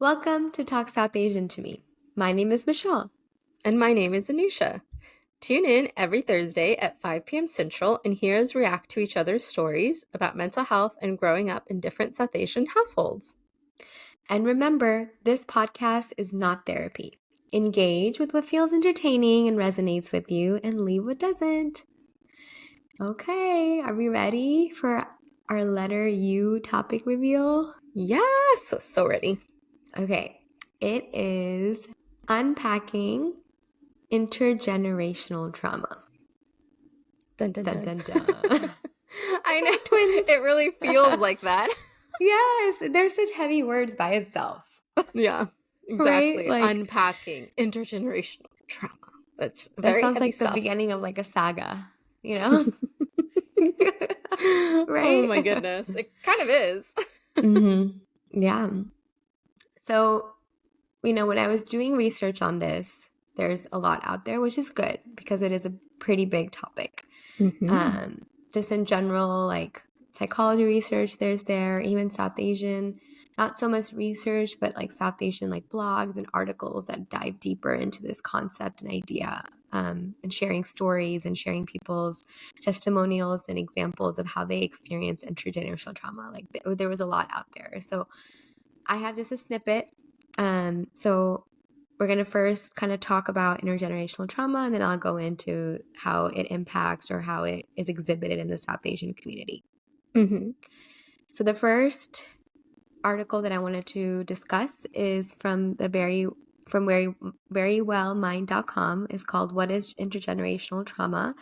Welcome to Talk South Asian to Me. My name is Michelle. And my name is Anusha. Tune in every Thursday at 5 p.m. Central and hear us react to each other's stories about mental health and growing up in different South Asian households. And remember, this podcast is not therapy. Engage with what feels entertaining and resonates with you, and leave what doesn't. Okay, are we ready for our letter U topic reveal? Yes, so ready. Okay, it is Unpacking Intergenerational Trauma. Dun, dun, Dun, dun. dun, dun. I know. Twins. It really feels like that. Yes, they're such heavy words by itself. Yeah, exactly. Right? Like, Unpacking intergenerational trauma. That's that very sounds heavy like stuff. the beginning of like a saga, you know? Right? Oh my goodness. It kind of is. Yeah. So, when I was doing research on this, there's a lot out there, which is good because it is a pretty big topic. Just in general, like psychology research, even South Asian, not so much research, but like South Asian like blogs and articles that dive deeper into this concept and idea, and sharing stories and sharing people's testimonials and examples of how they experience intergenerational trauma. Like there was a lot out there. So I have just a snippet. So we're going to first kind of talk about intergenerational trauma, and then I'll go into how it impacts or how it is exhibited in the South Asian community. So the first article that I wanted to discuss is from verywellmind.com. Is called "What is Intergenerational Trauma?"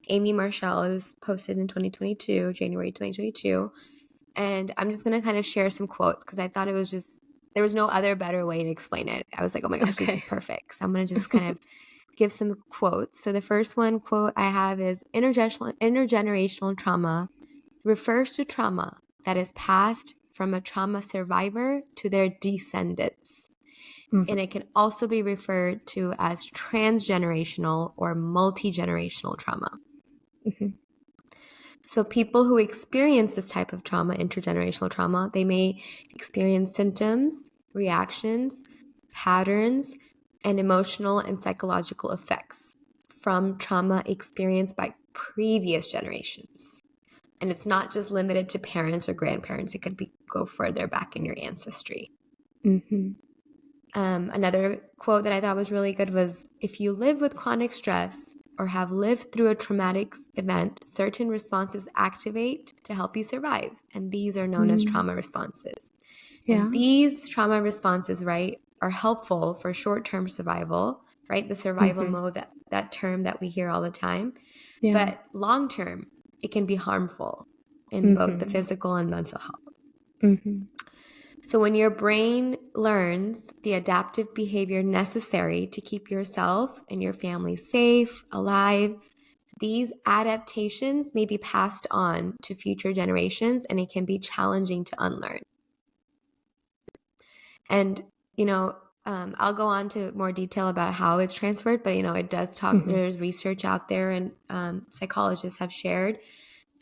Amy Marshall. It was posted in January 2022. And I'm just going to kind of share some quotes because I thought it was just, there was no other better way to explain it. I was like, oh my gosh, This is perfect. So I'm going to just kind of give some quotes. So the first quote I have is intergenerational trauma refers to trauma that is passed from a trauma survivor to their descendants. And it can also be referred to as transgenerational or multi-generational trauma. So people who experience this type of trauma, intergenerational trauma, they may experience symptoms, reactions, patterns, and emotional and psychological effects from trauma experienced by previous generations. And it's not just limited to parents or grandparents. It could go further back in your ancestry. Another quote that I thought was really good was, if you live with chronic stress or have lived through a traumatic event, certain responses activate to help you survive. And these are known as trauma responses. Yeah. And these trauma responses, right, are helpful for short-term survival, right? The survival mode, that term that we hear all the time. Yeah. But long-term, it can be harmful in both the physical and mental health. So when your brain learns the adaptive behavior necessary to keep yourself and your family safe, alive, these adaptations may be passed on to future generations, and it can be challenging to unlearn. And, I'll go on to more detail about how it's transferred, but, it does talk, there's research out there, and psychologists have shared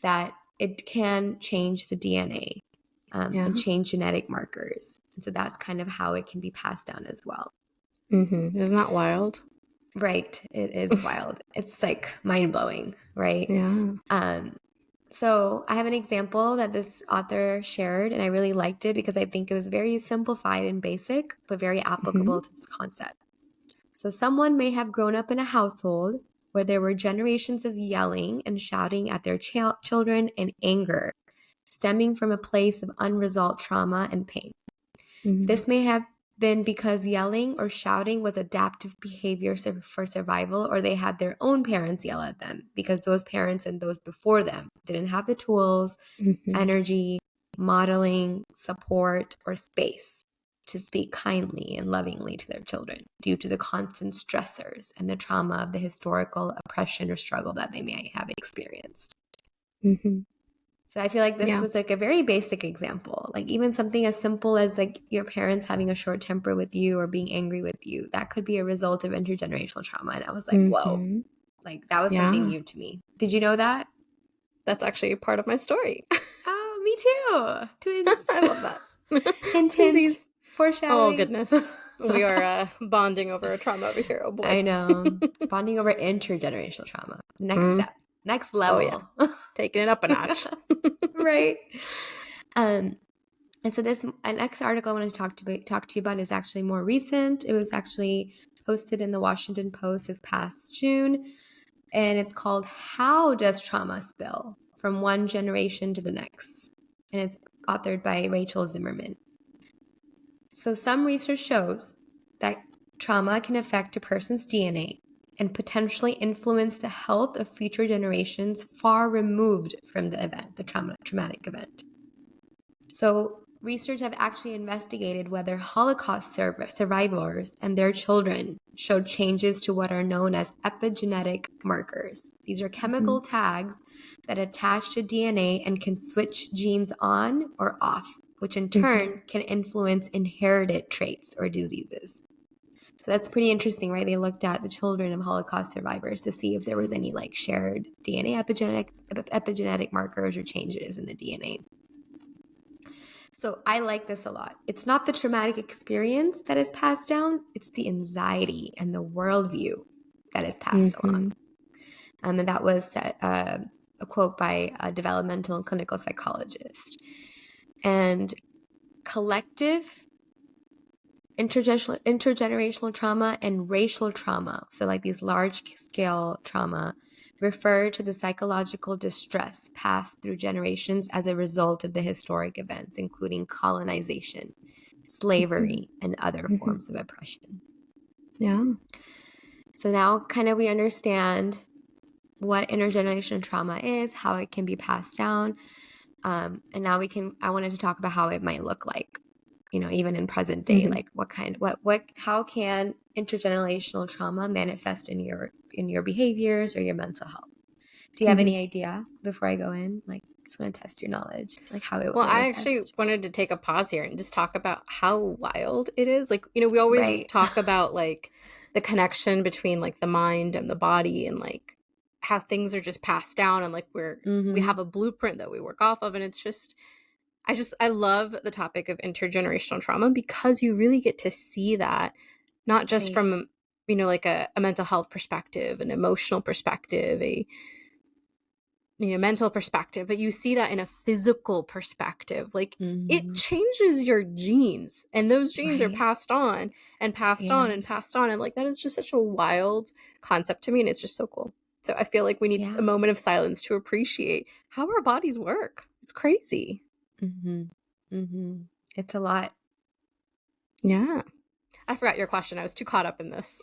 that it can change the DNA. And change genetic markers. And so that's kind of how it can be passed down as well. Isn't that wild? Right. It is wild. It's like mind-blowing, right? Yeah. So I have an example that this author shared, and I really liked it because I think it was very simplified and basic, but very applicable to this concept. So someone may have grown up in a household where there were generations of yelling and shouting at their children and anger, stemming from a place of unresolved trauma and pain. This may have been because yelling or shouting was adaptive behavior for survival, or they had their own parents yell at them because those parents and those before them didn't have the tools, energy, modeling, support, or space to speak kindly and lovingly to their children due to the constant stressors and the trauma of the historical oppression or struggle that they may have experienced. So I feel like this was like a very basic example, like even something as simple as like your parents having a short temper with you or being angry with you, that could be a result of intergenerational trauma. And I was like, whoa, like that was something new to me. Did you know that? That's actually a part of my story. Oh, me too. Twins. I love that. Hint, hint. Oh, Foreshadowing. goodness. We are bonding over a trauma over here. Oh, boy. I know. Bonding over intergenerational trauma. Next Mm. step. Next Oh, yeah. level. Taking it up a notch. Right. And so this next article I want to talk to you about is actually more recent. It was actually posted in the Washington Post this past June, and it's called "How Does Trauma Spill from One Generation to the Next?" And it's authored by Rachel Zimmerman. So some research shows that trauma can affect a person's DNA and potentially influence the health of future generations far removed from the event, the traumatic event. So research have actually investigated whether Holocaust survivors and their children showed changes to what are known as epigenetic markers. These are chemical tags that attach to DNA and can switch genes on or off, which in turn can influence inherited traits or diseases. So that's pretty interesting, right? They looked at the children of Holocaust survivors to see if there was any like shared DNA epigenetic markers or changes in the DNA. So I like this a lot. It's not the traumatic experience that is passed down, it's the anxiety and the worldview that is passed along. And that was a quote by a developmental and clinical psychologist. And collective intergenerational trauma and racial trauma, so like these large-scale trauma, refer to the psychological distress passed through generations as a result of the historic events, including colonization, slavery, and other forms of oppression. Yeah. So now kind of we understand what intergenerational trauma is, how it can be passed down, and now I wanted to talk about how it might look like, even in present day, like how can intergenerational trauma manifest in your behaviors or your mental health? Do you have any idea before I go in? Like, just want to test your knowledge, like how it would Well, I manifest. actually wanted to take a pause here and just talk about how wild it is. Like, we always talk about like the connection between like the mind and the body and like how things are just passed down and like we have a blueprint that we work off of. And it's just, I love the topic of intergenerational trauma because you really get to see that not just from, like a mental health perspective, an emotional perspective, a mental perspective, but you see that in a physical perspective. Like it changes your genes and those genes are passed on and passed on and passed on. And like, that is just such a wild concept to me. And it's just so cool. So I feel like we need a moment of silence to appreciate how our bodies work. It's crazy. It's a lot. Yeah. I forgot your question. I was too caught up in this.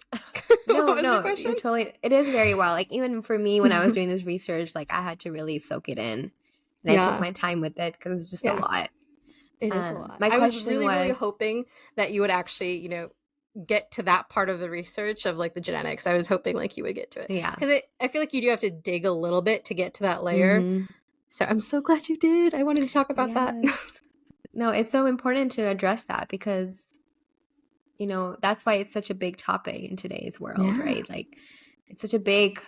No, you're totally, it is very well. Like even for me, when I was doing this research, like I had to really soak it in and I took my time with it because it's just a lot. It is a lot. My question was really hoping that you would actually, get to that part of the research of like the genetics. I was hoping like you would get to it. Yeah. Because I feel like you do have to dig a little bit to get to that layer. So I'm so glad you did. I wanted to talk about that. No, it's so important to address that because, that's why it's such a big topic in today's world, right? Like it's such a big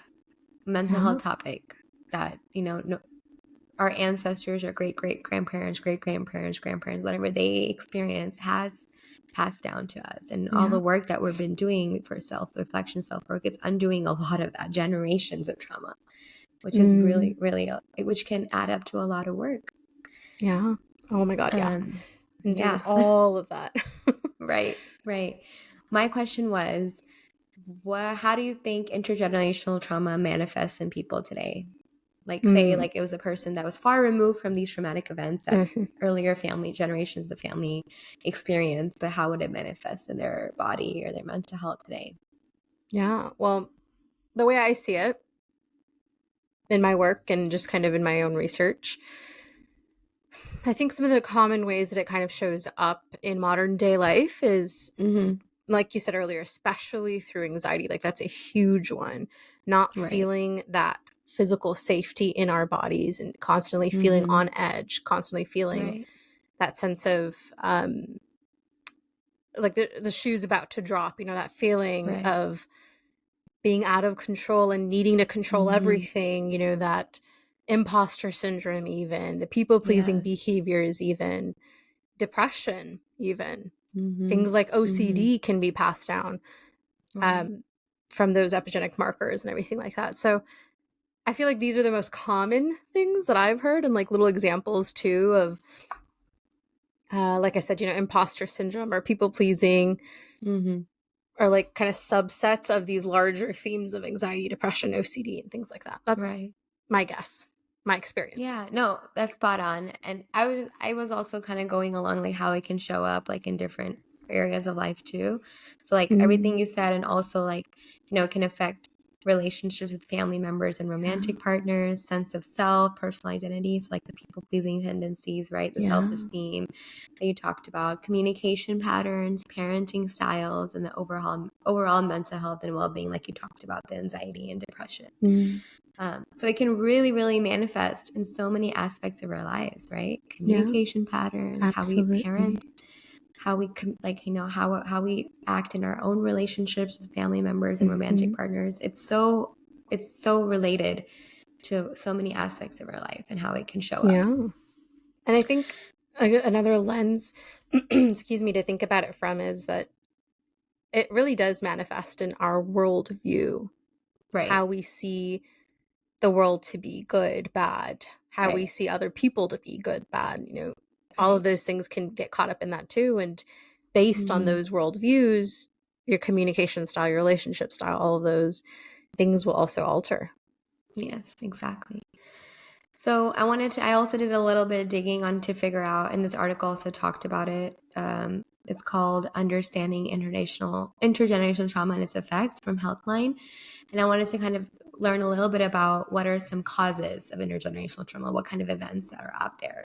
mental health topic that, our ancestors or great-great-grandparents, great-grandparents, whatever they experience has passed down to us. And all the work that we've been doing for self-reflection, self-work, it's undoing a lot of that, generations of trauma, which is really, really, which can add up to a lot of work. Yeah. Oh my God. Yeah. And do all of that. Right. My question was, how do you think intergenerational trauma manifests in people today? Like say like it was a person that was far removed from these traumatic events that earlier family generations of the family experienced, but how would it manifest in their body or their mental health today? Yeah. Well, the way I see it in my work and just kind of in my own research, I think some of the common ways that it kind of shows up in modern day life is, like you said earlier, especially through anxiety. Like that's a huge one. Not feeling that physical safety in our bodies and constantly feeling on edge, constantly feeling that sense of like the shoe's about to drop, that feeling of being out of control and needing to control everything, that imposter syndrome, even the people-pleasing behaviors, even depression, even. Things like Mhm. OCD can be passed down Right. um, from those epigenetic markers and everything like that. So I feel like these are the most common things that I've heard, and like little examples too of, like I said, imposter syndrome or people pleasing, Mhm. or like kind of subsets of these larger themes of anxiety, depression, OCD, and things like that. That's Right. my guess, my experience. Yeah, no, that's spot on. And I was also kind of going along like how it can show up like in different areas of life too. So like everything Mm, you said and also like, it can affect relationships with family members and yeah. romantic partners, sense of self, personal identity, so like the people pleasing tendencies, right? The Yeah. self-esteem that you talked about, communication patterns, parenting styles, and the overall mental health and well-being like you talked about, the anxiety and depression. Mm, So it can really, really manifest in so many aspects of our lives, right? yeah. Communication patterns, how we parent, Absolutely. how we how we act in our own relationships with family members and romantic Hmm. partners. It's so related to so many aspects of our life and how it can show up. Yeah. And I think another lens, excuse me, to think about it from is that it really does manifest in our worldview, Right. how we see the world to be good, bad, how we Right. see other people to be good, bad, all of Right. those things can get caught up in that too. And based on Hmm. those worldviews, your communication style, your relationship style, all of those things will also alter. Yes, exactly. So I also did a little bit of digging on to figure out, and this article also talked about it. It's called Understanding Intergenerational Trauma and Its Effects from Healthline. And I wanted to kind of learn a little bit about what are some causes of intergenerational trauma, what kind of events that are out there.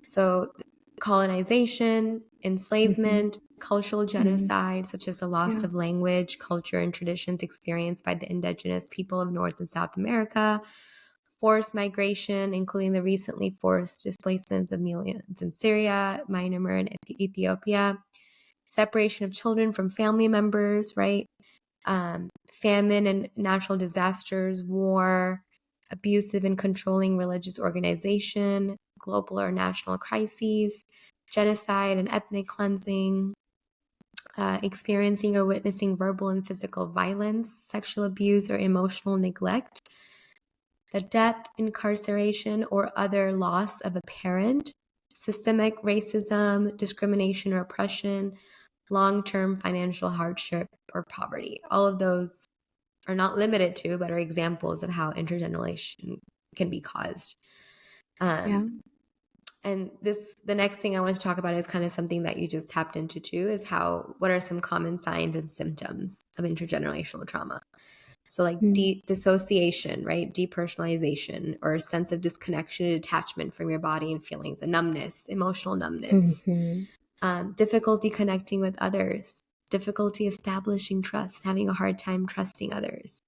So colonization, Hmm. enslavement, cultural Mm, genocide, such as the loss yeah. of language, culture, and traditions experienced by the indigenous people of North and South America, forced migration, including the recently forced displacements of millions in Syria, Myanmar, and Ethiopia, separation of children from family members, right? Famine and natural disasters, war, abusive and controlling religious organization, global or national crises, genocide and ethnic cleansing, experiencing or witnessing verbal and physical violence, sexual abuse, or emotional neglect, the death, incarceration, or other loss of a parent, systemic racism, discrimination or oppression, long term financial hardship, or poverty. All of those are not limited to, but are examples of how intergeneration can be caused. Yeah. Um, and the next thing I want to talk about is kind of something that you just tapped into too, is what are some common signs and symptoms of intergenerational trauma? So, like Mm, dissociation, right? Depersonalization, or a sense of disconnection and detachment from your body and feelings, a numbness, emotional numbness, mhm. difficulty connecting with others, difficulty establishing trust, having a hard time trusting others,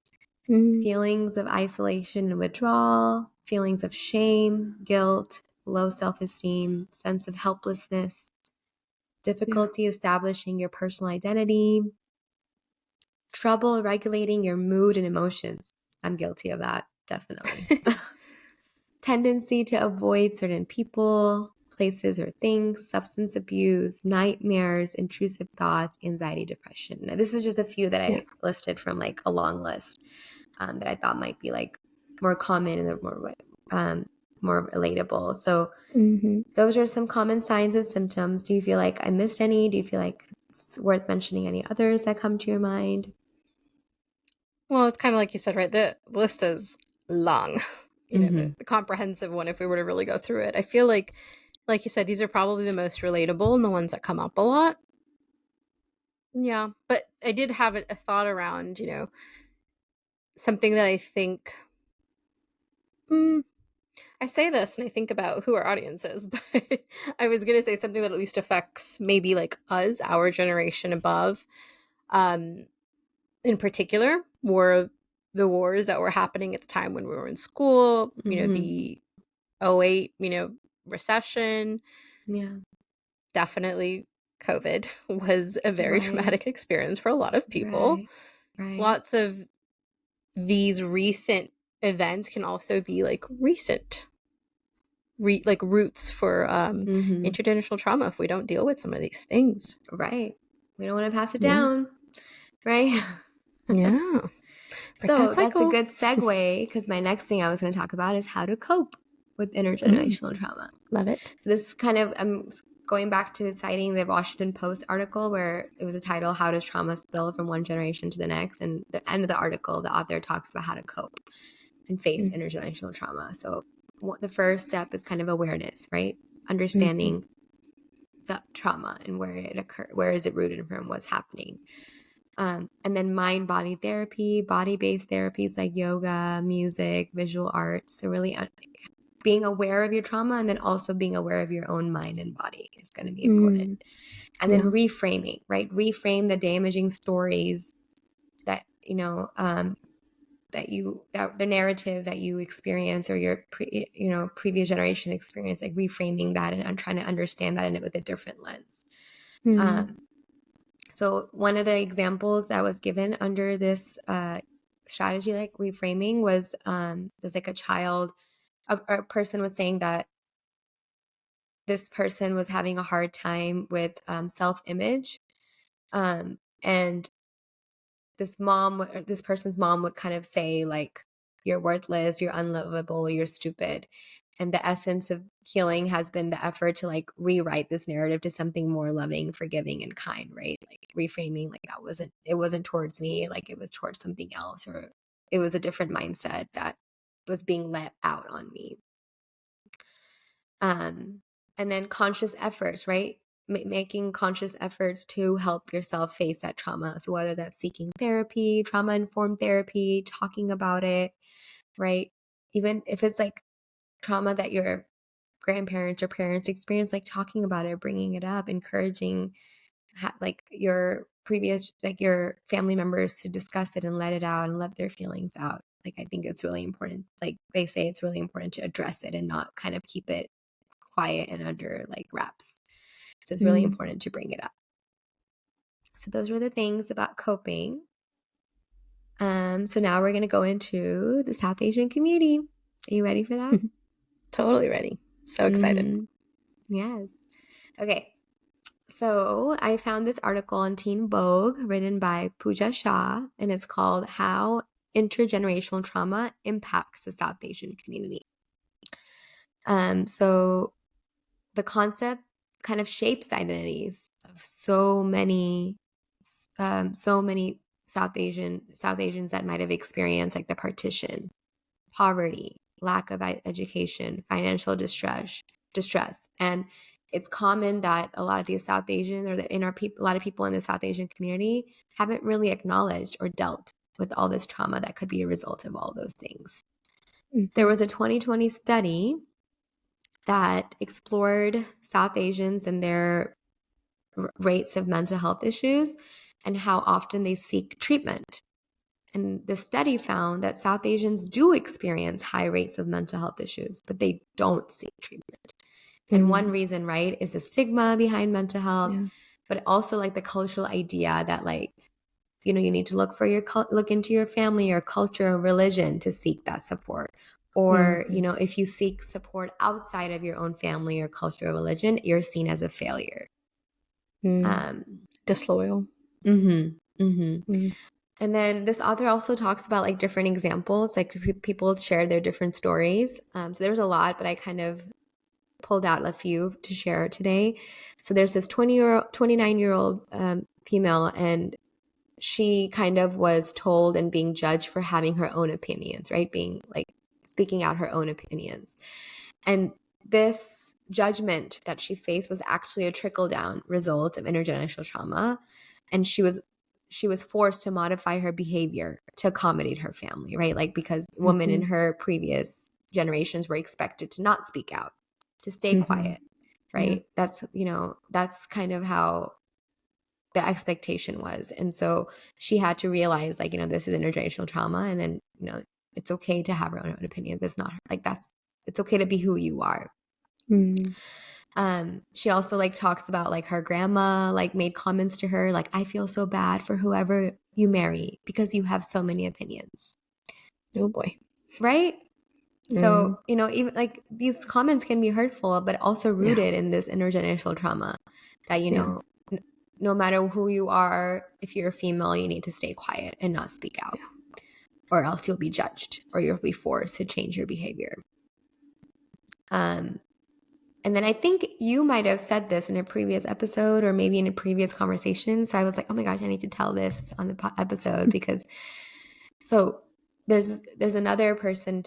Mm, feelings of isolation and withdrawal, feelings of shame, guilt, low self esteem, sense of helplessness, yeah. difficulty establishing your personal identity, trouble regulating your mood and emotions. I'm guilty of that, definitely. Tendency to avoid certain people, places, or things, substance abuse, nightmares, intrusive thoughts, anxiety, depression. Now, this is just a few that Yeah. I listed from like a long list that I thought might be like more common and more relatable. So Hmm. those are some common signs and symptoms. Do you feel like I missed any? Do you feel like it's worth mentioning any others that come to your mind? Well, it's kind of like you said, right? The list is long, Mm-hmm. the comprehensive one, if we were to really go through it. I feel like you said, these are probably the most relatable and the ones that come up a lot. Yeah. But I did have a thought around, something that I think, mm, I say this and I think about who our audience is, but I was going to say something that at least affects maybe like us, our generation above. Um, in particular, were the wars that were happening at the time when we were in school, Mm-hmm. the '08, recession, Yeah. definitely COVID was a very Right. traumatic experience for a lot of people. Right. Right. Lots of these recent events can also be like recent roots for intergenerational trauma if we don't deal with some of these things. Right. We don't want to pass it Yeah. down. Right. Yeah. Break that So that's a cycle. good segue because my next thing I was going to talk about is how to cope with intergenerational trauma. Love it. So this kind of, I'm going back to citing the Washington Post article where it was a title, How Does Trauma Spill from One Generation to the Next? And the end of the article, the author talks about how to cope and face intergenerational trauma. So the first step is kind of awareness, right? Understanding the trauma and where it occurred, where is it rooted from, what's happening. And then mind body therapy, body-based therapies like yoga, music, visual arts. So really being aware of your trauma and then also being aware of your own mind and body is going to be important. And then reframing, right? Reframe the damaging stories that, that the narrative that you experience or your previous generation experience, like reframing that and trying to understand that in it with a different lens. So one of the examples that was given under this strategy, like reframing, was there's like a person was saying that this person was having a hard time with self-image, and this person's mom would kind of say like, you're worthless, you're unlovable, you're stupid. And the essence of healing has been the effort to like rewrite this narrative to something more loving, forgiving, and kind, right? Like reframing, like it wasn't towards me, like it was towards something else, or it was a different mindset that was being let out on me. And then conscious efforts, right? Making conscious efforts to help yourself face that trauma. So whether that's seeking therapy, trauma-informed therapy, talking about it, right? Even if it's like trauma that your grandparents or parents experience, like talking about it, bringing it up, encouraging like your family members to discuss it and let it out and let their feelings out. Like, I think it's really important. Like they say, it's really important to address it and not kind of keep it quiet and under like wraps. So it's really important to bring it up. So those were the things about coping. So now we're going to go into the South Asian community. Are you ready for that? Totally ready. So excited. Yes. Okay. So I found this article on Teen Vogue written by Pooja Shah, and it's called How Intergenerational Trauma Impacts the South Asian Community. So the concept kind of shapes the identities of so many South Asians that might have experienced like the partition, poverty, lack of education, financial distress, and it's common that a lot of these South Asian a lot of people in the South Asian community haven't really acknowledged or dealt with all this trauma that could be a result of all those things. There was a 2020 study that explored South Asians and their rates of mental health issues and how often they seek treatment. And the study found that South Asians do experience high rates of mental health issues, but they don't seek treatment. And one reason, right, is the stigma behind mental health, but also like the cultural idea that like, you need to look into your family or culture or religion to seek that support. Or, if you seek support outside of your own family or culture or religion, you're seen as a failure. Disloyal. And then this author also talks about like different examples, like people share their different stories. So there's a lot, but I kind of pulled out a few to share today. So there's this 29-year-old female, and she kind of was told and being judged for having her own opinions, right? Being like speaking out her own opinions. And this judgment that she faced was actually a trickle-down result of intergenerational trauma. And she was forced to modify her behavior to accommodate her family, right? Like because women in her previous generations were expected to not speak out, to stay quiet, right? That's kind of how the expectation was. And so she had to realize like, this is intergenerational trauma. And then, it's okay to have her own opinions. It's not like it's okay to be who you are. She also like talks about like her grandma like made comments to her like, I feel so bad for whoever you marry because you have so many opinions. Oh boy. Right? So, even like these comments can be hurtful, but also Yeah. rooted in this intergenerational trauma that, Yeah. no matter who you are, if you're a female, you need to stay quiet and not speak out, or else you'll be judged or you'll be forced to change your behavior. And then I think you might have said this in a previous episode or maybe in a previous conversation. So I was like, oh my gosh, I need to tell this on the episode because so there's another person,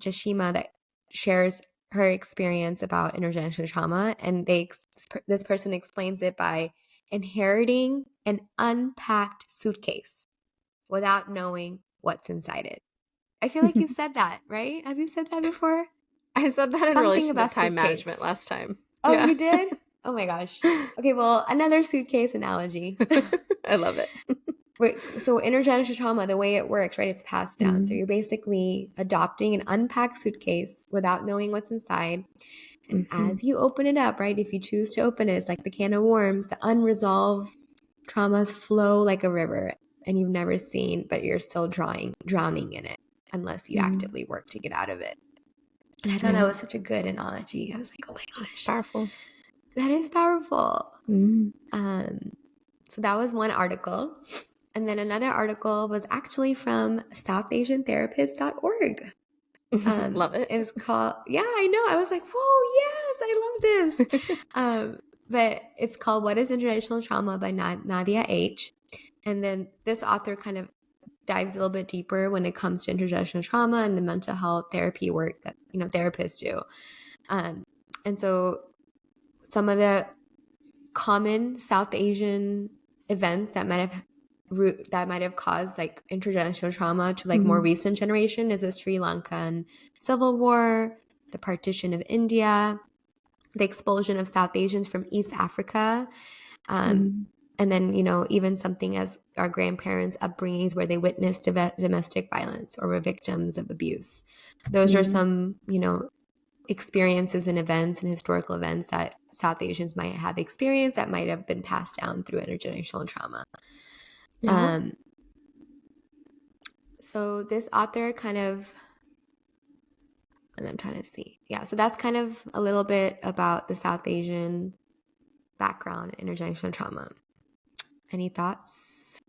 Jashima, that shares her experience about intergenerational trauma, and this person explains it by inheriting an unpacked suitcase without knowing what's inside it. I feel like you said that, right? Have you said that before? I said that in Something relation to about time suitcase. management last time. Oh, Yeah. you did? Oh my gosh. Okay, well, another suitcase analogy. I love it. So intergenerational trauma, the way it works, right? It's passed down. So Mm-hmm. you're basically adopting an unpacked suitcase without knowing what's inside. And as you open it up, right? If you choose to open it, it's like the can of worms. The unresolved traumas flow like a river, and you've never seen, but you're still drowning in it unless you actively work to get out of it. And I thought that was such a good analogy. I was like, oh my It's gosh, powerful. that is powerful. Mm-hmm. So that was one article. And then another article was actually from SouthAsianTherapist.org. Love it. It was called, yeah, I know. I was like, whoa, yes, I love this. But it's called What is Intergenerational Trauma by Nadia H. And then this author kind of dives a little bit deeper when it comes to intergenerational trauma and the mental health therapy work that, therapists do. And so some of the common South Asian events that might have caused like intergenerational trauma to like more recent generation is the Sri Lankan Civil War, the partition of India, the expulsion of South Asians from East Africa, and then even something as our grandparents' upbringings where they witnessed domestic violence or were victims of abuse. So those are some experiences and events and historical events that South Asians might have experienced that might have been passed down through intergenerational trauma. Yeah. So this author kind of, and I'm trying to see. Yeah, so that's kind of a little bit about the South Asian background in intergenerational trauma. Any thoughts?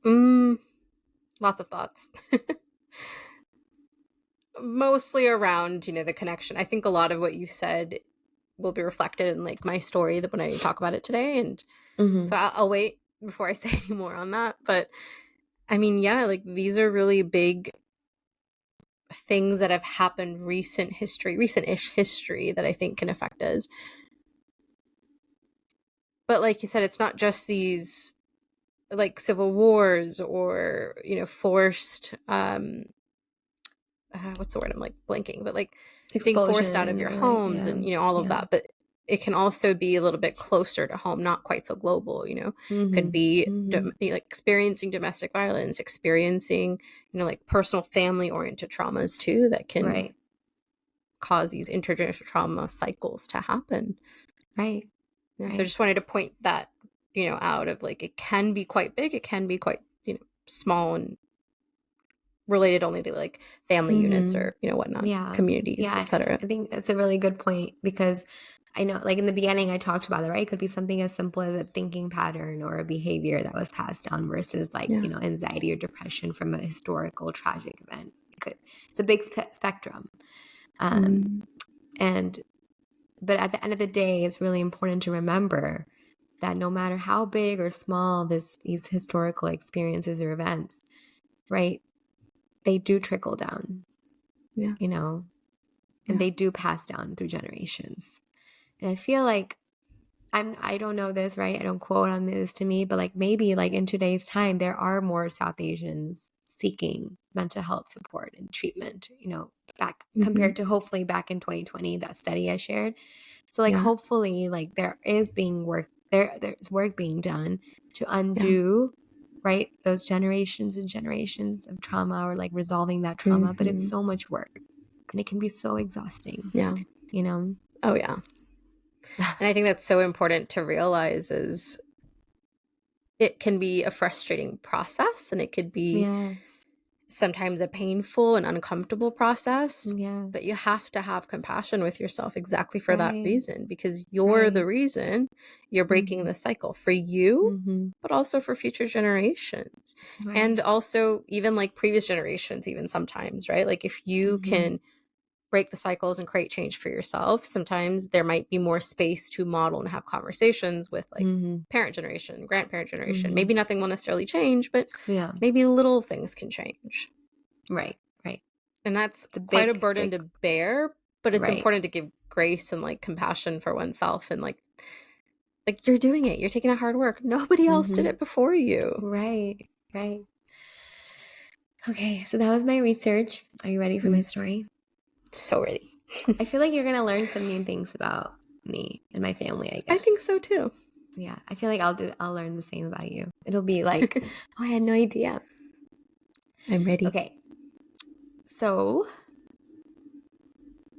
Lots of thoughts. Mostly around, the connection. I think a lot of what you said will be reflected in like my story that when I talk about it today. And so I'll wait before I say any more on that. But I mean, yeah, like these are really big things that have happened recent-ish history that I think can affect us. But like you said, it's not just these like civil wars or, forced, what's the word? I'm like blinking, but like being forced out of Expulsion your or like, homes yeah. and, all of that. But it can also be a little bit closer to home, not quite so global, could be like experiencing domestic violence, experiencing, like personal family oriented traumas too, that can cause these intergenerational trauma cycles to happen. Right. So I just wanted to point that, out of like, it can be quite big. It can be quite, small and related only to like family units or, whatnot, communities, etc. I think that's a really good point because I know like in the beginning I talked about it, right? It could be something as simple as a thinking pattern or a behavior that was passed down versus like, anxiety or depression from a historical tragic event. It's a big spectrum. But at the end of the day, it's really important to remember that no matter how big or small these historical experiences or events, right, they do trickle down, and they do pass down through generations. And I feel like I don't know this, right? I don't quote on this to me, but like maybe like in today's time, there are more South Asians seeking mental health support and treatment, back compared to hopefully back in 2020, that study I shared. So like hopefully like there's work being done to undo right those generations and generations of trauma or like resolving that trauma, but it's so much work and it can be so exhausting. Oh yeah. And I think that's so important to realize is it can be a frustrating process and it could be sometimes a painful and uncomfortable process, Yeah. but you have to have compassion with yourself exactly for that Right. reason, because you're the Right. reason you're breaking Mm-hmm. the cycle for you, Mm-hmm. but also for future generations. And Right. also even like previous generations, even sometimes, right? Like if you Mm-hmm. can break the cycles and create change for yourself, sometimes there might be more space to model and have conversations with like Mm-hmm. parent generation, grandparent generation. Mm-hmm. Maybe nothing will necessarily change, but Yeah. maybe little things can change. Right. Right. And that's It's a quite a big, burden big, to bear, but it's right. important to give grace and like compassion for oneself, and like you're doing it. You're taking that hard work. Nobody else did Mm-hmm. it before you. Right. Right. Okay. So that was my research. Are you ready for my Mm, story? so ready. I feel like you're going to learn some new things about me and my family, I I think guess. so too. Yeah. I feel like I'll learn the same about you. It'll be like, oh, I had no idea. I'm ready. Okay. So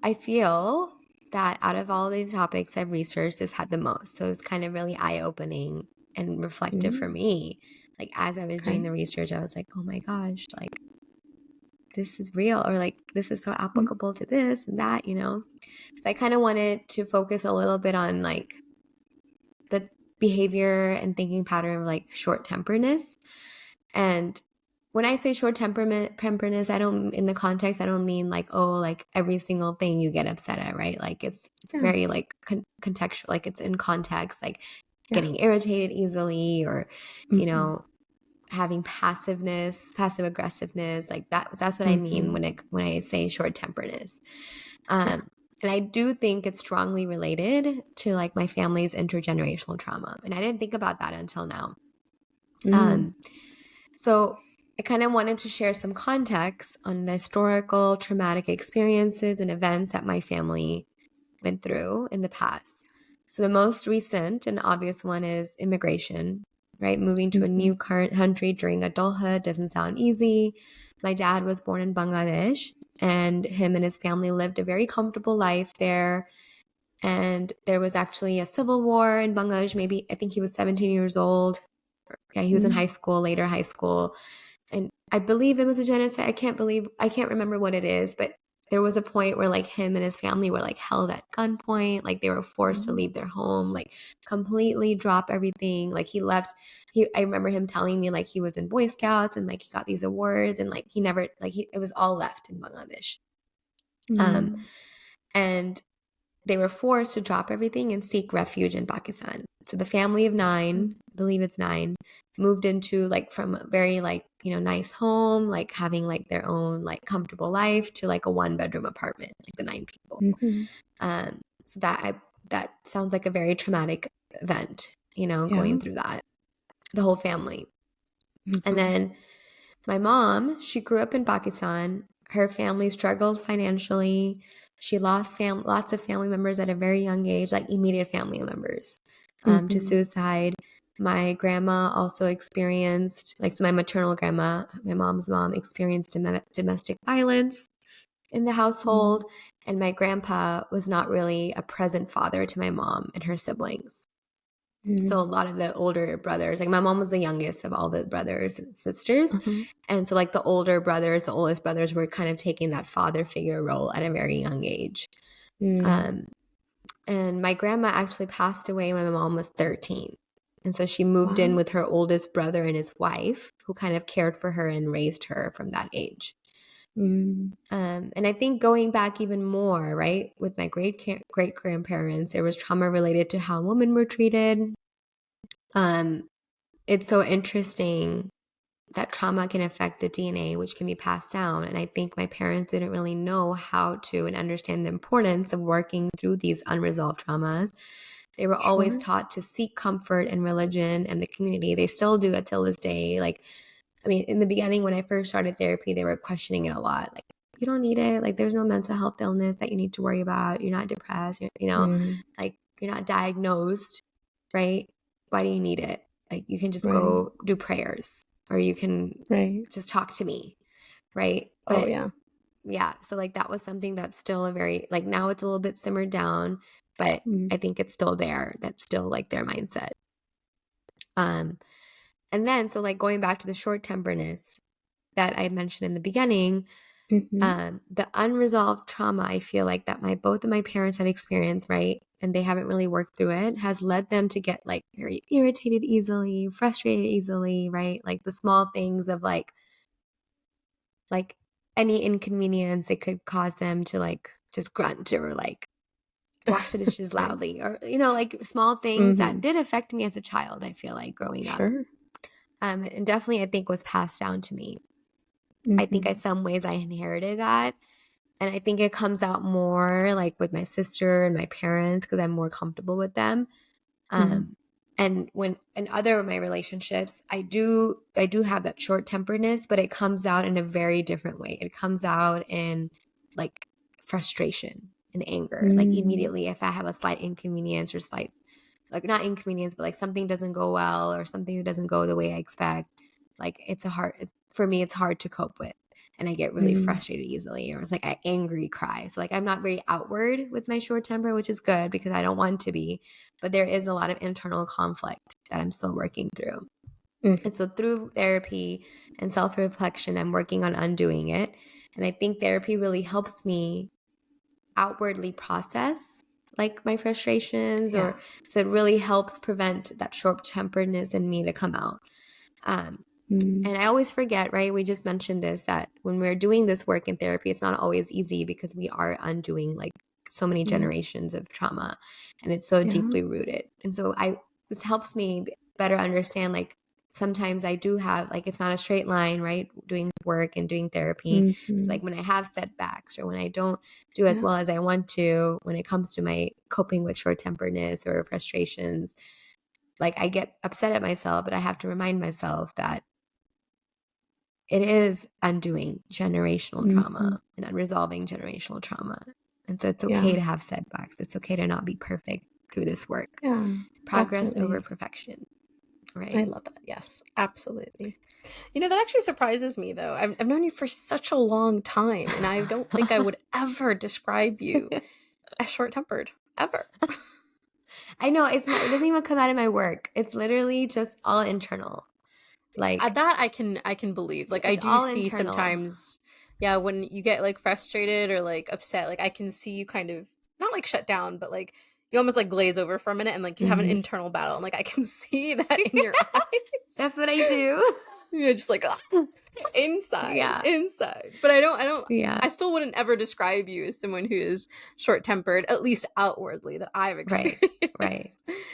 I feel that out of all these topics I've researched, this had the most. So it's kind of really eye opening and reflective for Mm, me. Like as I was doing okay. the research, I was like, oh my gosh, like this is real, or like this is so Mm, applicable to this and that, you know? So I kind of wanted to focus a little bit on like the behavior and thinking pattern of like short temperedness. And when I say short temperness, I don't, in the context, I don't mean like, oh, like every single thing you get upset at, right? Like it's yeah. very like contextual, like it's in context, like Yeah. getting irritated easily, or, you Mm-hmm. know, having passive aggressiveness, like that's what I mean Mm-hmm. when I say short temperedness. Yeah. And I do think it's strongly related to like my family's intergenerational trauma. And I didn't think about that until now. Mm, Um, so I kind of wanted to share some context on the historical traumatic experiences and events that my family went through in the past. So the most recent and obvious one is immigration, right? Moving to a mm-hmm. new current country during adulthood doesn't sound easy. My dad was born in Bangladesh, and him and his family lived a very comfortable life there. And there was actually a civil war in Bangladesh. Maybe I think he was 17 years old. Yeah, he was in Mm, high school, later high school, and I believe it was a genocide. I can't remember what it is, but there was a point where like him and his family were like held at gunpoint, like they were forced to mm, leave their home, like completely drop everything. Like he left. I remember him telling me like he was in Boy Scouts and like he got these awards, and like he never like he it was all left in Bangladesh. Um, mm, and they were forced to drop everything and seek refuge in Pakistan. So the family of mm, nine, I believe it's nine, moved into like from a very like, you know, nice home, like having like their own like comfortable life to like a one bedroom apartment, like the nine people. mm-hmm. So that sounds like a very traumatic event, you know, Yeah. going through that, the whole family. And Mm-hmm. then my mom, she grew up in Pakistan. Her family struggled financially. She lost lots of family members at a very young age, like immediate family members, to Mm-hmm. suicide. My grandma also experienced, like, so my maternal grandma, my mom's mom, experienced domestic violence in the Mm, household. And my grandpa was not really a present father to my mom and her siblings. So a mm, lot of the older brothers, like my mom was the youngest of all the brothers and sisters. uh-huh. And so like the older brothers, the oldest brothers were kind of taking that father figure role at a very young age. Mm, Um, and my grandma actually passed away when my mom was 13. And so she moved in wow. with her oldest brother and his wife, who kind of cared for her and raised her from that age. Mm, And I think going back even more, right, with my great grandparents, there was trauma related to how women were treated. Um, it's so interesting that trauma can affect the DNA, which can be passed down. And I think my parents didn't really know how to and understand the importance of working through these unresolved traumas. They were always sure. taught to seek comfort in religion and the community. They still do it till this day. Like, I mean, in the beginning, when I first started therapy, they were questioning it a lot. Like, you don't need it. Like, there's no mental health illness that you need to worry about. You're not depressed. You know, Mm, like you're not diagnosed, right? Why do you need it? Like, you can just right. go do prayers, or you can Right. just talk to me, right? Oh, But yeah. yeah, so like that was something that's still a very, like, now it's a little bit simmered down, but Mm, I think it's still there. That's still like their mindset. Um, and then, so like going back to the short temperness, that I mentioned in the beginning, the unresolved trauma I feel like that both of my parents have experienced, right? And they haven't really worked through it, has led them to get like very irritated easily, frustrated easily, right? Like the small things of like any inconvenience, it could cause them to like just grunt or like wash the dishes Right. loudly, or like small things that did affect me as a child, I feel like, growing up. Sure. And definitely I think was passed down to me. I think in some ways I inherited that. And I think it comes out more like with my sister and my parents because I'm more comfortable with them. And when in other of my relationships, I do have that short temperedness, but it comes out in a very different way. It comes out in like frustration and anger. Like immediately, if I have a slight inconvenience or slight, like not inconvenience, but like something doesn't go well or something doesn't go the way I expect, like for me, it's hard to cope with. And I get really frustrated easily, or it's like I angry cry. So like I'm not very outward with my short temper, which is good because I don't want to be, but there is a lot of internal conflict that I'm still working through. And so through therapy and self-reflection, I'm working on undoing it. And I think therapy really helps me outwardly process like my frustrations, or so it really helps prevent that short-temperedness in me to come out. And I always forget, right? We just mentioned this, that when we're doing this work in therapy, it's not always easy because we are undoing like so many generations of trauma, and it's so deeply rooted. And so this helps me better understand, like sometimes I do have, like, it's not a straight line, right? Doing work and doing therapy. So like when I have setbacks or when I don't do as well as I want to, when it comes to my coping with short-temperedness or frustrations, like I get upset at myself, but I have to remind myself that it is undoing generational trauma and resolving generational trauma. And so it's okay to have setbacks. It's okay to not be perfect through this work. Progress Definitely. over perfection. Right. I love that. Yes, absolutely. That actually surprises me, though. I've known you for such a long time, and I don't think I would ever describe you as short-tempered, ever. I know, it doesn't even come out of my work. It's literally just all internal. Like that I can believe. Like I it's do all see internal. sometimes, when you get like frustrated or like upset, like I can see you kind of not like shut down, but like you almost like glaze over for a minute and like you have an internal battle, and like I can see that in your eyes. That's what I do. You're just like inside. But I still wouldn't ever describe you as someone who is short-tempered, at least outwardly, that I've experienced. Right.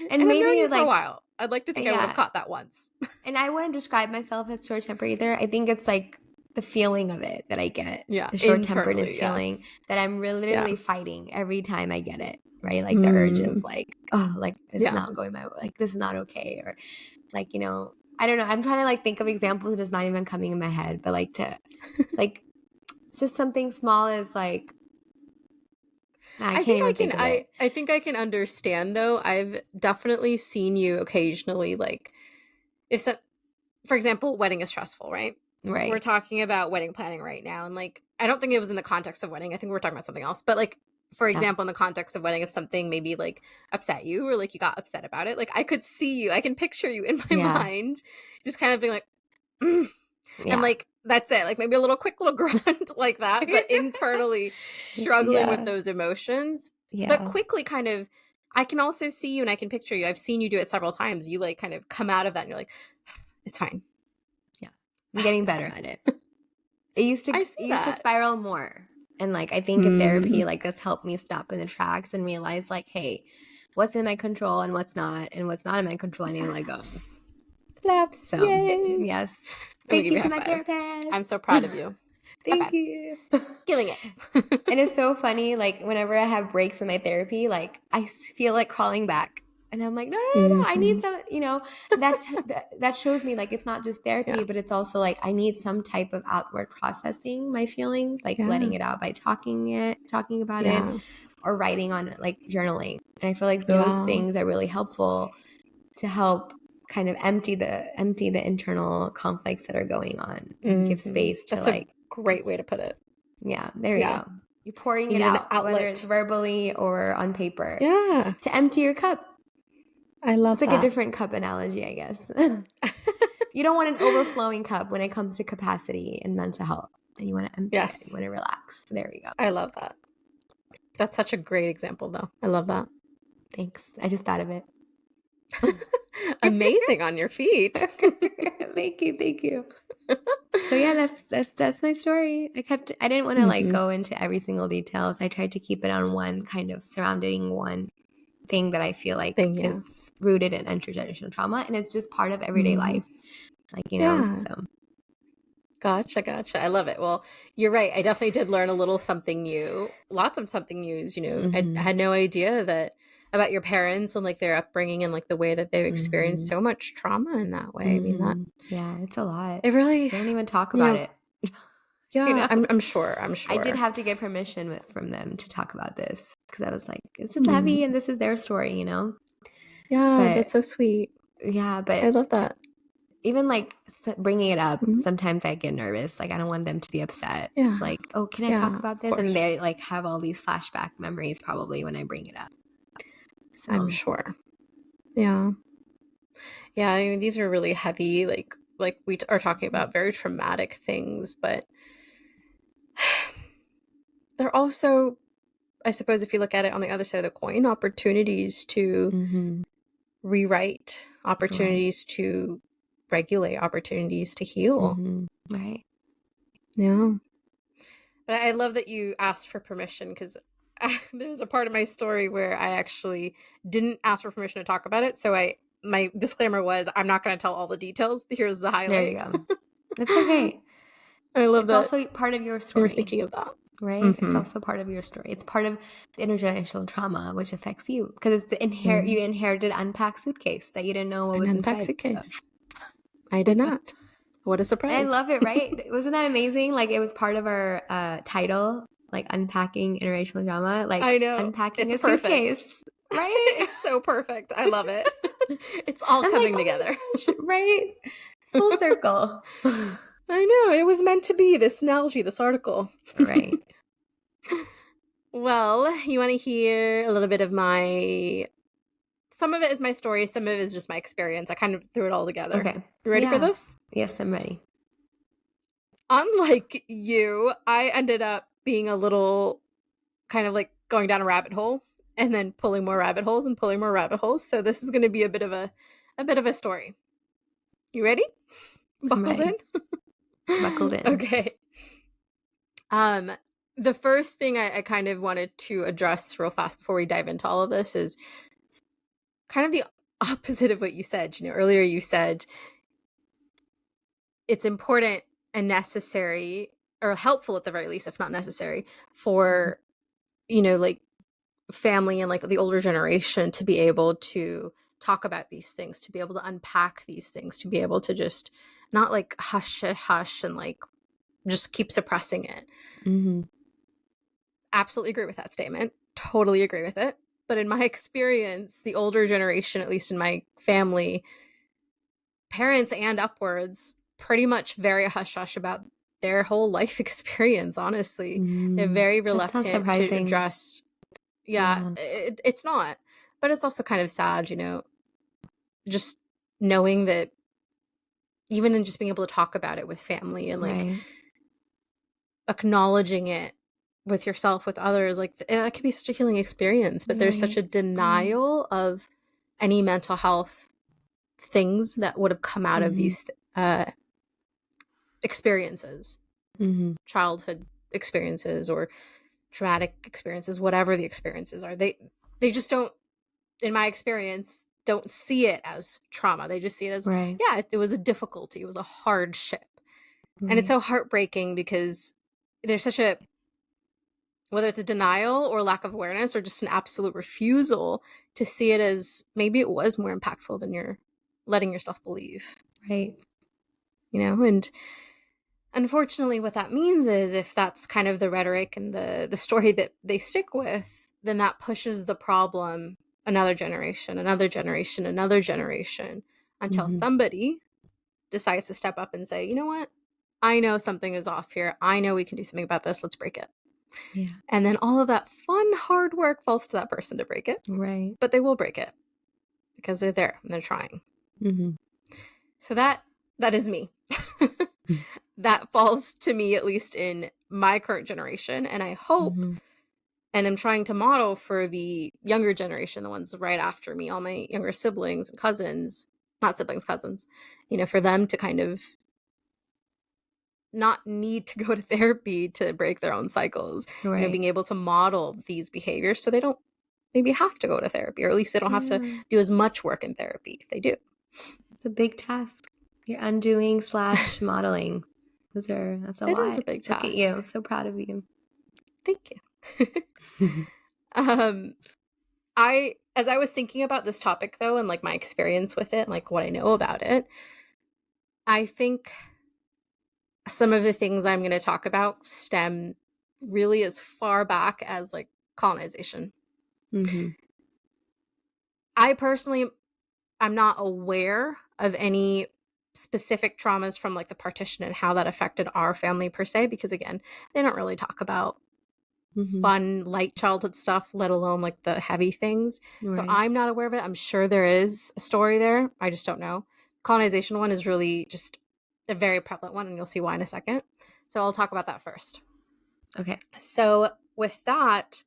And And I've known maybe you for a like, while. I'd like to think I would have caught that once. And I wouldn't describe myself as short-tempered either. I think it's like the feeling of it that I get, the short-temperedness feeling that I'm literally fighting every time I get it, right? Like the urge of like, oh, like it's not going my way, like this is not okay, or like, I don't know. I'm trying to like think of examples that's not even coming in my head, but like it's just something small as like, I can't even think of it. I think I can understand, though. I've definitely seen you occasionally, like if some, for example, wedding is stressful, right? Right. We're talking about wedding planning right now, and like I don't think it was in the context of wedding. I think we're talking about something else. But like, for example, in the context of wedding, if something maybe like upset you or like you got upset about it, like I could see you, I can picture you in my mind, just kind of being like, and like that's it, like maybe a quick little grunt like that, but internally struggling with those emotions. But quickly kind of, I can also see you and I can picture you. I've seen you do it several times. You like kind of come out of that and you're like, it's fine. I'm getting better at it. It used to spiral more. And like, I think in therapy, like that's helped me stop in the tracks and realize like, hey, what's in my control and what's not in my control, I need to let go. Claps. So, yay. yes. Thank you to my therapist. I'm so proud of you. Thank you. Killing it. And it's so funny, like whenever I have breaks in my therapy, like I feel like crawling back. And I'm like, no, I need some, that shows me like it's not just therapy, but it's also like I need some type of outward processing my feelings, like letting it out by talking about it, or writing on it, like journaling. And I feel like those things are really helpful to help kind of empty the internal conflicts that are going on and give space to, that's like, a great way to put it. Yeah, there you go. You're pouring it out, whether it's verbally or on paper. To empty your cup. I love that. It's like a different cup analogy, I guess. You don't want an overflowing cup when it comes to capacity and mental health. And you want to empty it. You want to relax. There we go. I love that. That's such a great example, though. I love that. Thanks. I just thought of it. Amazing on your feet. Thank you. So yeah, that's my story. I didn't want to like go into every single details. I tried to keep it on one kind of surrounding one thing that I feel like is rooted in intergenerational trauma, and it's just part of everyday life. Like, you know, so. Gotcha. I love it. Well, you're right. I definitely did learn a little something new, lots of something new. You know, I had no idea that about your parents and like their upbringing and like the way that they've experienced so much trauma in that way. I mean, it's a lot. It really, they don't even talk about it. Yeah, you know? I'm sure. I did have to get permission from them to talk about this because I was like, this is heavy and this is their story, you know? Yeah, but, that's so sweet. Yeah, but I love that. Even like bringing it up, sometimes I get nervous. Like I don't want them to be upset. Yeah. Like, oh, can I talk about this? And they like have all these flashback memories probably when I bring it up. So. I'm sure. Yeah. Yeah, I mean, these are really heavy, like we are talking about very traumatic things, but they're also, I suppose, if you look at it on the other side of the coin, opportunities to rewrite, opportunities to regulate, opportunities to heal. Right. Yeah. But I love that you asked for permission because there's a part of my story where I actually didn't ask for permission to talk about it. So my disclaimer was, I'm not going to tell all the details. Here's the highlight. There you go. It's okay. I love that. It's also part of your story. You're thinking of that. Right? It's also part of your story. It's part of the intergenerational trauma, which affects you. Because it's the you inherited Unpack Suitcase that you didn't know what was inside. Unpack Suitcase. I did not. What a surprise. I love it, right? Wasn't that amazing? Like, it was part of our title, like Unpacking Intergenerational Trauma. Like, I know. Unpacking it's a suitcase. Perfect. Right? It's so perfect. I love it. It's all coming together. Right? It's full circle. I know. It was meant to be, this analogy, this article. Right. Well, you want to hear a little bit of some of it is my story, some of it is just my experience. I kind of threw it all together. Okay. You ready for this? Yes, I'm ready. Unlike you, I ended up being a little kind of like going down a rabbit hole and then pulling more rabbit holes and pulling more rabbit holes. So this is going to be a bit of a story. You ready? Buckled in? Buckled in. Okay. The first thing I kind of wanted to address real fast before we dive into all of this is kind of the opposite of what you said. You know, earlier you said it's important and necessary, or helpful at the very least, if not necessary, for, you know, like family and like the older generation to be able to talk about these things, to be able to unpack these things, to be able to just not like hush and like just keep suppressing it. Absolutely agree with that statement. Totally agree with it. But in my experience, the older generation, at least in my family, parents and upwards, pretty much very hush-hush about their whole life experience, honestly. They're very reluctant to address. Yeah. It's not. But it's also kind of sad, you know, just knowing that even in just being able to talk about it with family and like acknowledging it with yourself, with others, like that can be such a healing experience, but there's such a denial of any mental health things that would have come out of these experiences, childhood experiences or traumatic experiences, whatever the experiences are. They just don't, in my experience, don't see it as trauma. They just see it as, it was a difficulty. It was a hardship. And it's so heartbreaking because there's such a, whether it's a denial or lack of awareness or just an absolute refusal to see it as maybe it was more impactful than you're letting yourself believe. Right. You know, and unfortunately what that means is if that's kind of the rhetoric and the story that they stick with, then that pushes the problem another generation until somebody decides to step up and say, you know what? I know something is off here. I know we can do something about this. Let's break it. Yeah. And then all of that fun, hard work falls to that person to break it. Right. But they will break it because they're there and they're trying. So that that is me. That falls to me, at least in my current generation. And I hope, Mm-hmm. and I'm trying to model for the younger generation, the ones right after me, all my younger siblings and cousins, not siblings, cousins, for them to kind of not need to go to therapy to break their own cycles, Right. being able to model these behaviors so they don't maybe have to go to therapy, or at least they don't have to Yeah. do as much work in therapy if they do. It's a big task. You're undoing / modeling. That's a It is a lot. big Look at task. you. So proud of you. Thank you. um, as I was thinking about this topic though, and like my experience with it, and like what I know about it, I think some of the things I'm going to talk about stem really as far back as like colonization. Mm-hmm. I personally, I'm not aware of any specific traumas from like the partition and how that affected our family per se, because again, they don't really talk about Mm-hmm. fun, light childhood stuff, let alone like the heavy things. So Right. I'm not aware of it. I'm sure there is a story there. I just don't know. Colonization one is really just a very prevalent one, and you'll see why in a second. So I'll talk about that first. Okay. So with that,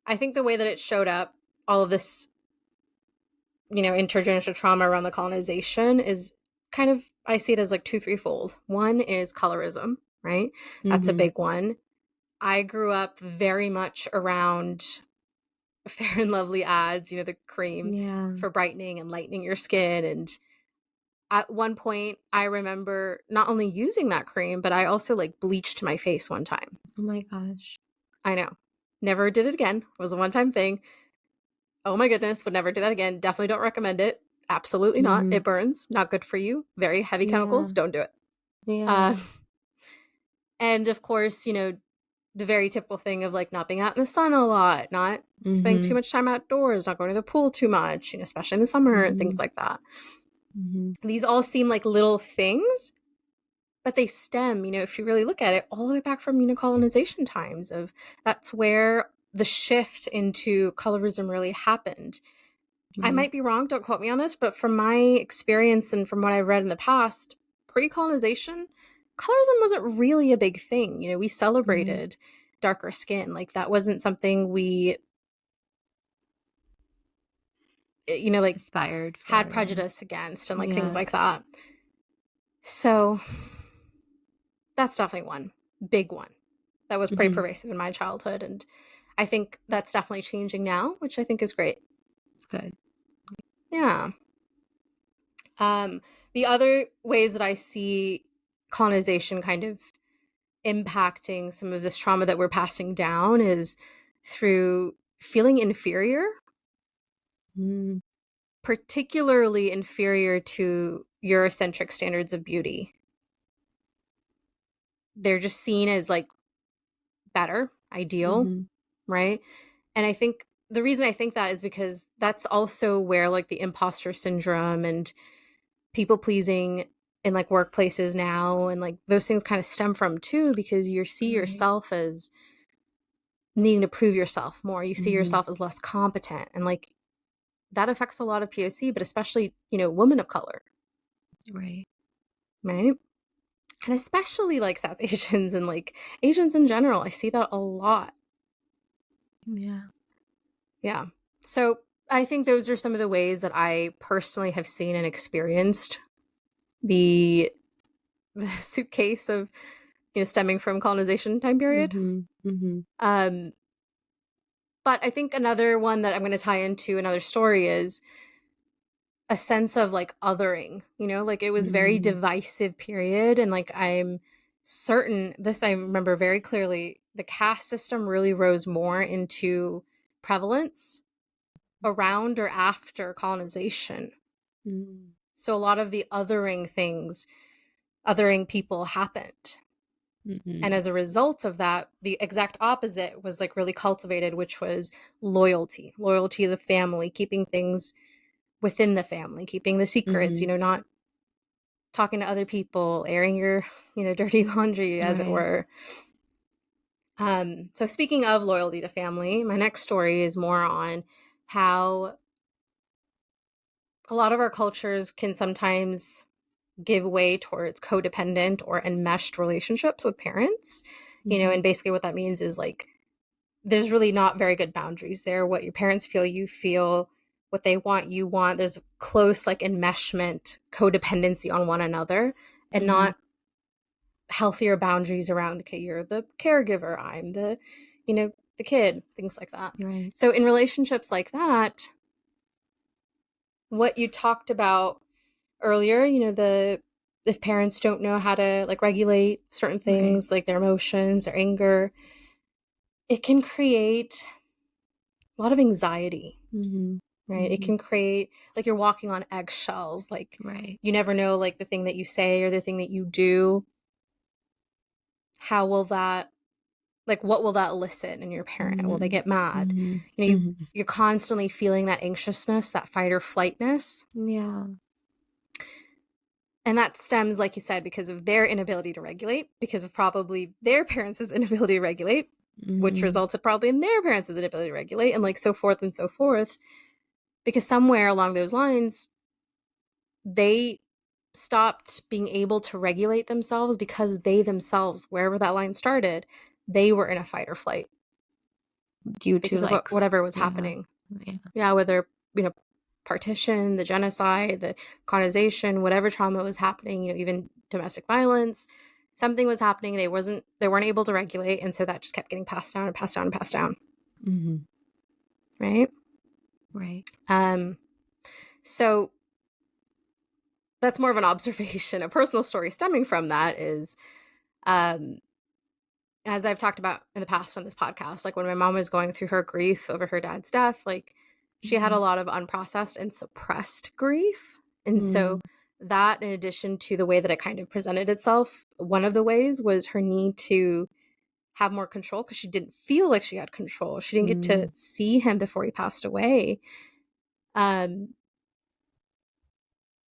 I think the way that it showed up, all of this, intergenerational trauma around the colonization is kind of, I see it as like two, threefold. One is colorism, right? That's a Mm-hmm. big one. I grew up very much around Fair and Lovely ads, the cream Yeah. for brightening and lightening your skin. And at one point, I remember not only using that cream, but I also like bleached my face one time. Oh my gosh. I know. Never did it again. It was a one-time thing. Oh my goodness, would never do that again. Definitely don't recommend it. Absolutely not. Mm-hmm. It burns. Not good for you. Very heavy Yeah. chemicals. Don't do it. Yeah. Uh, and of course, the very typical thing of like not being out in the sun a lot, not spending Mm-hmm. too much time outdoors, not going to the pool too much, especially in the summer and Mm-hmm. things like that. Mm-hmm. These all seem like little things, but they stem, if you really look at it, all the way back from, colonization times of that's where the shift into colorism really happened. I Right. might be wrong, don't quote me on this, but from my experience and from what I've read in the past, pre-colonization, colorism wasn't really a big thing. We Right. celebrated darker skin. Like that wasn't something we, like Aspired had for. Yeah. prejudice against and like things Yeah. like that. So that's definitely one big one that was pretty Mm-hmm. pervasive in my childhood. And I think that's definitely changing now, which I think is great. Good. Yeah. Um, the other ways that I see colonization kind of impacting some of this trauma that we're passing down is through feeling inferior, Mm-hmm. particularly inferior to Eurocentric standards of beauty. They're just seen as like better, ideal, Mm-hmm. right? And I think the reason I think that is because that's also where like the imposter syndrome and people pleasing in like workplaces now and like those things kind of stem from too, because you see Right. yourself as needing to prove yourself more. You see Mm-hmm. yourself as less competent, and like that affects a lot of POC, but especially, women of color, Right. right? And especially like South Asians and like Asians in general. I see that a lot. Yeah. Yeah. So I think those are some of the ways that I personally have seen and experienced the suitcase of, stemming from colonization time period. Mm-hmm. Mm-hmm. Um, but I think another one that I'm going to tie into another story is a sense of like othering, like it was very Mm-hmm. divisive period. And like I'm certain this, I remember very clearly, the caste system really rose more into prevalence around or after colonization. Mm-hmm. So a lot of the othering things, othering people happened. And Mm-hmm. as a result of that, the exact opposite was like really cultivated, which was loyalty to the family, keeping things within the family, keeping the secrets, Mm-hmm. not talking to other people, airing your, dirty laundry, as it Right. were. So speaking of loyalty to family, my next story is more on how a lot of our cultures can sometimes give way towards codependent or enmeshed relationships with parents, and basically what that means is like there's really not very good boundaries there. What your parents feel, you feel, what they want, you want. There's close like enmeshment, codependency on one another, and not healthier boundaries around, okay, you're the caregiver, I'm the, the kid, things like that. Right. So in relationships like that, what you talked about earlier, if parents don't know how to like regulate certain things, like their emotions, their anger, it can create a lot of anxiety, right? It can create like you're walking on eggshells, like you never know, like the thing that you say or the thing that you do, how will that, like what will that elicit in your parent? Will they get mad? You're constantly feeling that anxiousness, that fight or flightness. Yeah. And that stems, like you said, because of their inability to regulate, because of probably their parents' inability to regulate, which resulted probably in their parents' inability to regulate, and like so forth and so forth. Because somewhere along those lines, they stopped being able to regulate themselves because they themselves, wherever that line started, they were in a fight or flight. Due because to of like whatever was happening. Yeah, whether, partition, the genocide, the colonization, whatever trauma was happening, even domestic violence, something was happening. They weren't able to regulate. And so that just kept getting passed down and passed down and passed down. Right? Right. So that's more of an observation. A personal story stemming from that is, as I've talked about in the past on this podcast, like when my mom was going through her grief over her dad's death, like she had a lot of unprocessed and suppressed grief. And so that, in addition to the way that it kind of presented itself, one of the ways was her need to have more control because she didn't feel like she had control. She didn't get to see him before he passed away.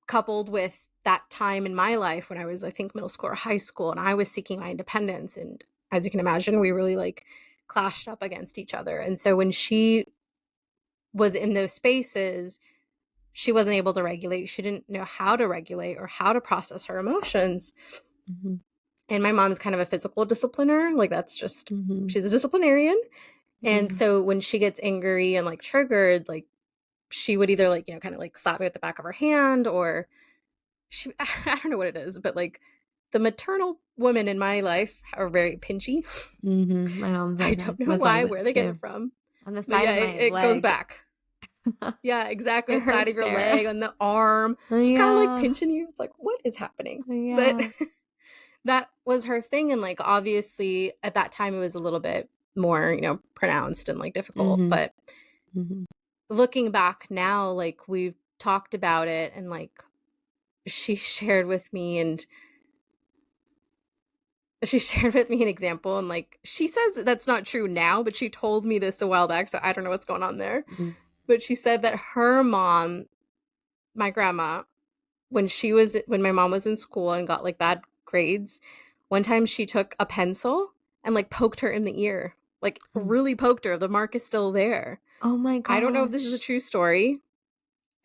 Coupled with that time in my life when I was, I think, middle school or high school, and I was seeking my independence. And as you can imagine, we really like clashed up against each other. And so when she was in those spaces, she wasn't able to regulate. She didn't know how to regulate or how to process her emotions. And my mom's kind of a physical discipliner. Like that's just, she's a disciplinarian. And so when she gets angry and like triggered, like she would either like, kind of like slap me with the back of her hand, or she, I don't know what it is, but like the maternal women in my life are very pinchy. My mom's like I don't know why, where they get it from. On the side of my it leg. goes back. Yeah, exactly. It The side of your there. leg, on the arm. Just kind of like pinching you. It's like, what is happening? But that was her thing. And like, obviously at that time it was a little bit more, pronounced and like difficult. But looking back now, like we've talked about it, and like she shared with me an example, and like she says that's not true now, but she told me this a while back, so I don't know what's going on there. But she said that her mom, my grandma, when my mom was in school and got like bad grades, one time she took a pencil and like poked her in the ear, like really poked her. The mark is still there. Oh my god. I don't know if this is a true story.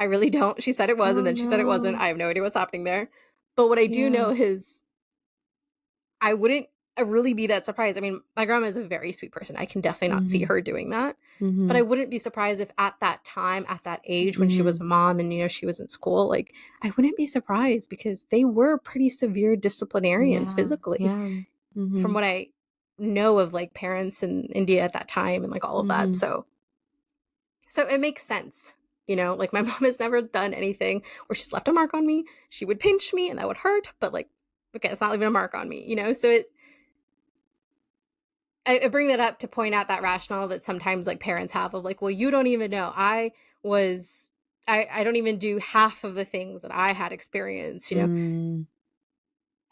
I really don't. She said it was, and then she said it wasn't. I have no idea what's happening there. But what I do know is I wouldn't really be that surprised. I mean, my grandma is a very sweet person. I can definitely not see her doing that. But I wouldn't be surprised if at that time, at that age, when she was a mom and, she was in school, like, I wouldn't be surprised because they were pretty severe disciplinarians physically. From what I know of, like, parents in India at that time and, like, all of that. So it makes sense. Like my mom has never done anything where she's left a mark on me. She would pinch me and that would hurt, but like, okay, it's not leaving a mark on me, So I bring that up to point out that rationale that sometimes like parents have of like, well, you don't even know. I don't even do half of the things that I had experienced,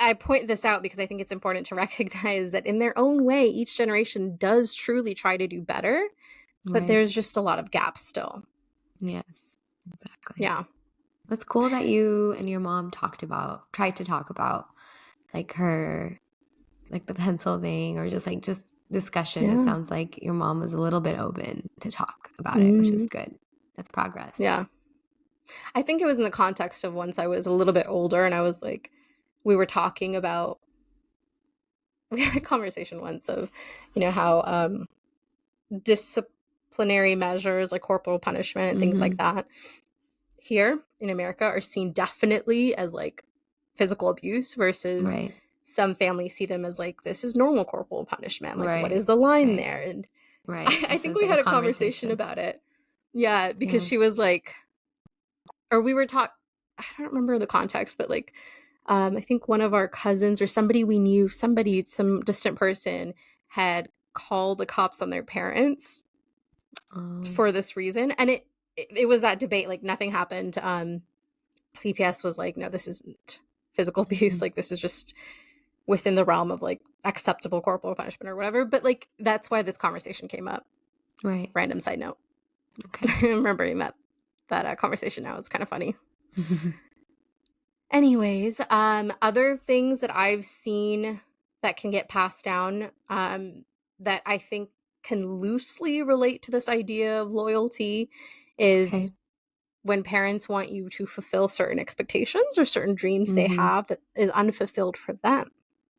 I point this out because I think it's important to recognize that in their own way, each generation does truly try to do better, but there's just a lot of gaps still. Yes, exactly. Yeah. It's cool that you and your mom tried to talk about like her, like the pencil thing, or just discussion. It sounds like your mom was a little bit open to talk about it, which is good. That's progress. Yeah. I think it was in the context of once I was a little bit older and I was like, we were talking about, we had a conversation once of, how disciplinary measures like corporal punishment and things like that here in America are seen definitely as like physical abuse versus Right. some families see them as like, this is normal corporal punishment. Like, what Right. is the line Right. there? And Right. I This think is we like a had a conversation conversation. about it. Yeah, because Yeah. she was like, or we were talking, I don't remember the context, but like, I think one of our cousins or somebody we knew, some distant person had called the cops on their parents for this reason. And it was that debate, like nothing happened. CPS was like, no, this isn't physical abuse. Like this is just within the realm of like acceptable corporal punishment or whatever. But like, that's why this conversation came up. Right. Random side note. Okay. I'm remembering that conversation now. It's kind of funny. Anyways, other things that I've seen that can get passed down, that I think can loosely relate to this idea of loyalty Okay. is when parents want you to fulfill certain expectations or certain dreams they have that is unfulfilled for them.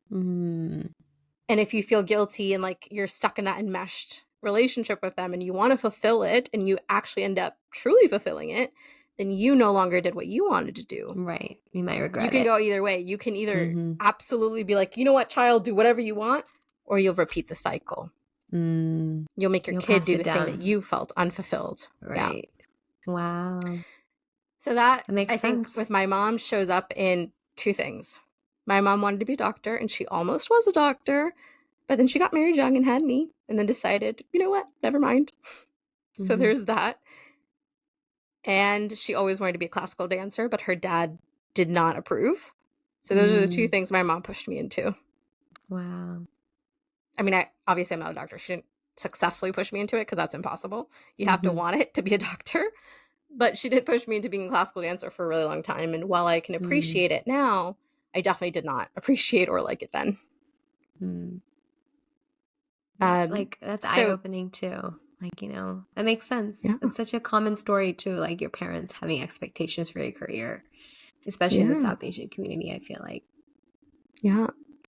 And if you feel guilty and like you're stuck in that enmeshed relationship with them and you want to fulfill it and you actually end up truly fulfilling it, then you no longer did what you wanted to do. Right. You might regret You can it. go either way. You can either absolutely be like, you know what, child, do whatever you want, or you'll repeat the cycle. You'll make your You'll kid pass do it the thing that down. you felt unfulfilled. Yeah. Right. Wow. So that, That makes I think, sense. with my mom shows up in two things. My mom wanted to be a doctor, and she almost was a doctor, but then she got married young and had me, and then decided, you know what, never mind. So there's that. And she always wanted to be a classical dancer, but her dad did not approve. So those are the two things my mom pushed me into. Wow. I mean, obviously I'm not a doctor. She didn't successfully push me into it because that's impossible. You have to want it to be a doctor. But she did push me into being a classical dancer for a really long time. And while I can appreciate it now, I definitely did not appreciate or like it then. Yeah, like that's So eye-opening too. Like, that makes sense. yeah, It's such a common story too, like your parents having expectations for your career, especially in the yeah, South Asian community, I feel like. yeah,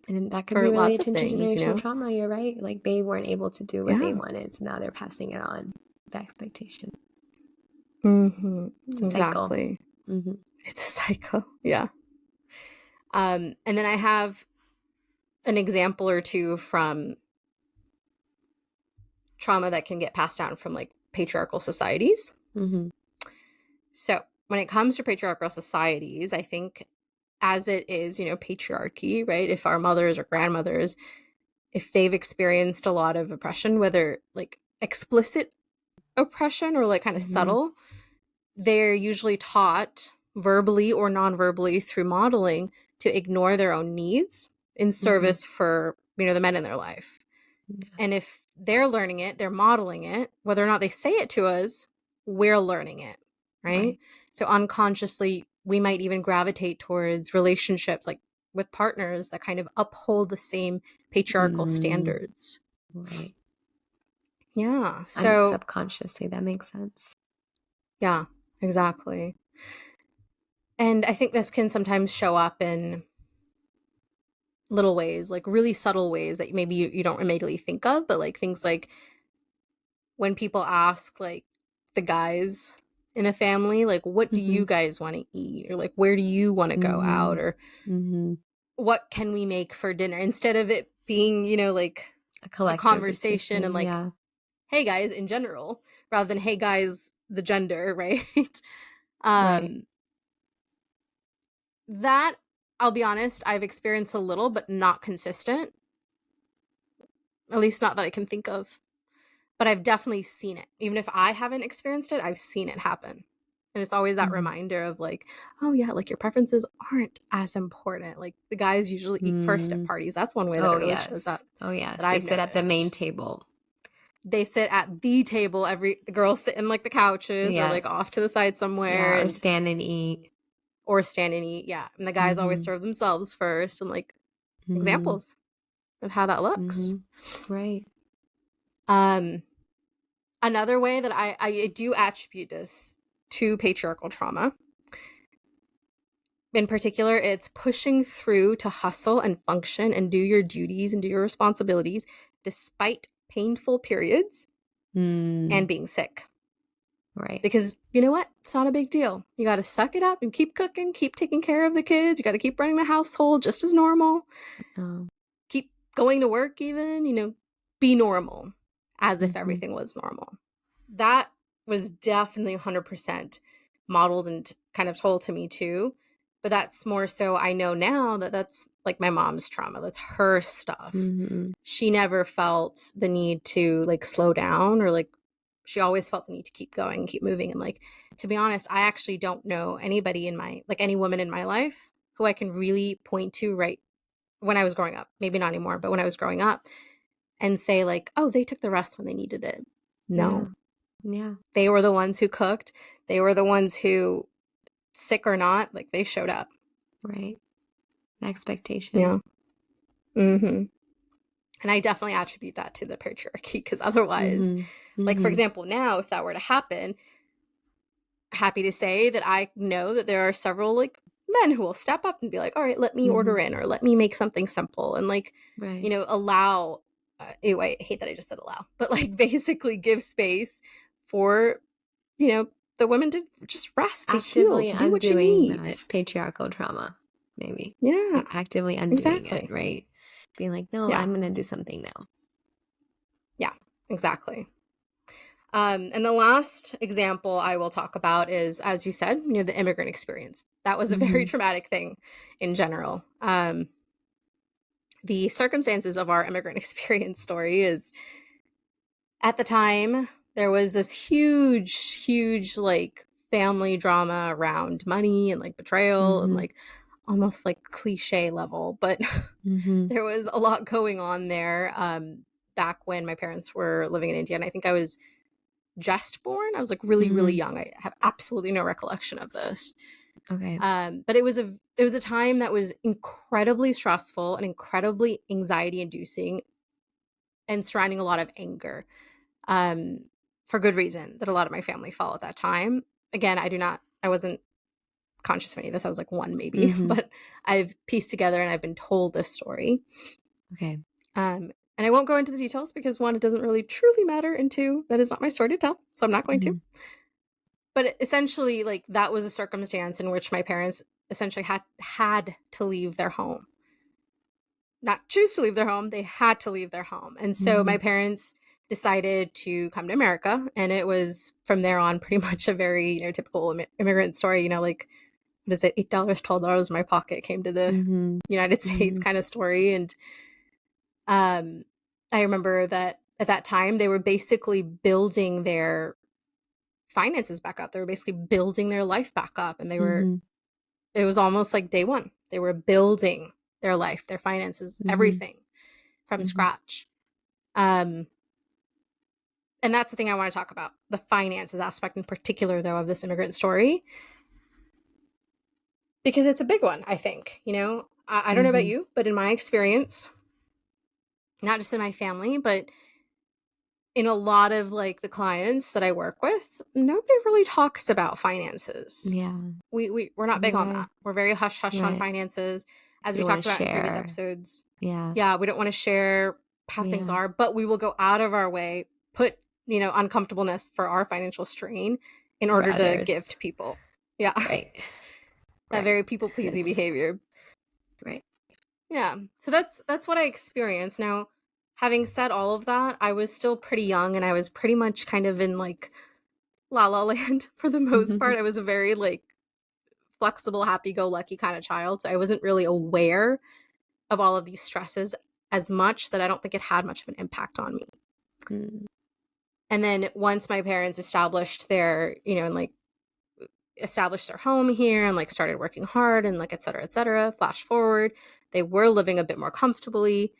And that could be for lots related of to things, intergenerational trauma. You're right. Like they weren't able to do what they Yeah. wanted, so now they're passing it on. The expectation. It's a cycle. Exactly. It's a cycle. Yeah. And then I have an example or two from trauma that can get passed down from like patriarchal societies. So when it comes to patriarchal societies, I think as it is, patriarchy, right? If our mothers or grandmothers, if they've experienced a lot of oppression, whether like explicit oppression or like kind of subtle, they're usually taught verbally or non-verbally through modeling to ignore their own needs in service for, the men in their life. And if they're learning it, they're modeling it, whether or not they say it to us, we're learning it, right? So unconsciously, we might even gravitate towards relationships like with partners that kind of uphold the same patriarchal standards. Right. Yeah. So subconsciously, that makes sense. Yeah, exactly. And I think this can sometimes show up in little ways, like really subtle ways that maybe you don't immediately think of, but like things like when people ask like the guys in the family, like, what do you guys want to eat? Or like, where do you want to go out? Or what can we make for dinner? Instead of it being, like A a collective conversation decision, and like, yeah. hey guys in general, rather than hey guys, the gender, right? Right. That, I'll be honest, I've experienced a little, but not consistent. At least not that I can think of. But I've definitely seen it. Even if I haven't experienced it, I've seen it happen. And it's always that reminder of like, oh yeah, like your preferences aren't as important. Like the guys usually eat first at parties. That's one way that it really shows up. Oh yes. That They I've sit at the main noticed. table. They sit at the table. The girls sit in like the couches or like off to the side somewhere. Yeah, or and stand and eat. Or stand and eat, yeah. And the guys always serve themselves first and like examples of how that looks. Right. Another way that I do attribute this to patriarchal trauma. In particular, it's pushing through to hustle and function and do your duties and do your responsibilities despite painful periods and being sick. Right. Because you know what? It's not a big deal. You got to suck it up and keep cooking, keep taking care of the kids. You got to keep running the household just as normal. Oh. Keep going to work even, be normal as if Mm-hmm. everything was normal. That was definitely 100% modeled and kind of told to me too. But that's more so I know now that that's like my mom's trauma. That's her stuff. Mm-hmm. She never felt the need to like slow down or like she always felt the need to keep going, keep moving. And like, to be honest, I actually don't know anybody in my, like any woman in my life who I can really point to right when I was growing up, maybe not anymore, but when I was growing up and say like, oh, they took the rest when they needed it. No, Yeah. they were the ones who cooked. They were the ones who, sick or not, like they showed up. Right. Expectation. Yeah. Mm-hmm. And I definitely attribute that to the patriarchy because otherwise, like for example, now if that were to happen, happy to say that I know that there are several like men who will step up and be like, all right, let me order in or let me make something simple and like, Right. Allow, anyway, I hate that I just said allow, but like basically give space for, the women to just rest, to heal, Actively to do what she undoing that needs. patriarchal trauma, maybe. Yeah, Actively undoing it, exactly. right? Being like, no, Yeah, I'm going to do something now. yeah, exactly. And the last example I will talk about is, as you said, the immigrant experience. That was a very traumatic thing in general. The circumstances of our immigrant experience story is, at the time, there was this huge, like, family drama around money and, like, betrayal and, like, almost, like, cliche level. But there was a lot going on there back when my parents were living in India. And I think I was just born. I was like really young. I have absolutely no recollection of this. Okay. But it was a time that was incredibly stressful and incredibly anxiety inducing and surrounding a lot of anger. For good reason that a lot of my family felt at that time. Again, I wasn't conscious of any of this. I was like one maybe, but I've pieced together and I've been told this story. Okay. And I won't go into the details because one, it doesn't really truly matter, and two, that is not my story to tell, so I'm not going to. But essentially, like, that was a circumstance in which my parents essentially had to leave their home. Not choose to leave their home, they had to leave their home. And so my parents decided to come to America, and it was from there on pretty much a very, typical immigrant story, like, what is it, $8, $12 in my pocket came to the United States kind of story. And I remember that at that time they were basically building their finances back up. They were basically building their life back up, and it was almost like day one. They were building their life, their finances, everything from scratch. And that's the thing I want to talk about, the finances aspect in particular, though, of this immigrant story, because it's a big one, I think. I don't know about you, but in my experience, not just in my family, but in a lot of like the clients that I work with, nobody really talks about finances. Yeah. We're not big on that. We're very hush hush on finances, as You we don't want talked to about in previous share. episodes. Yeah. Yeah, we don't want to share how things are, but we will go out of our way, put uncomfortableness for our financial strain in order to give to people. Yeah, Right. that very people pleasing behavior. Right. Yeah, so that's what I experienced. Now, having said all of that, I was still pretty young, and I was pretty much kind of in like la la land for the most part. I was a very like flexible, happy-go-lucky kind of child, so I wasn't really aware of all of these stresses as much, that I don't think it had much of an impact on me. And then once my parents established their, and like established their home here and like started working hard and like et cetera, flash forward, they were living a bit more comfortably.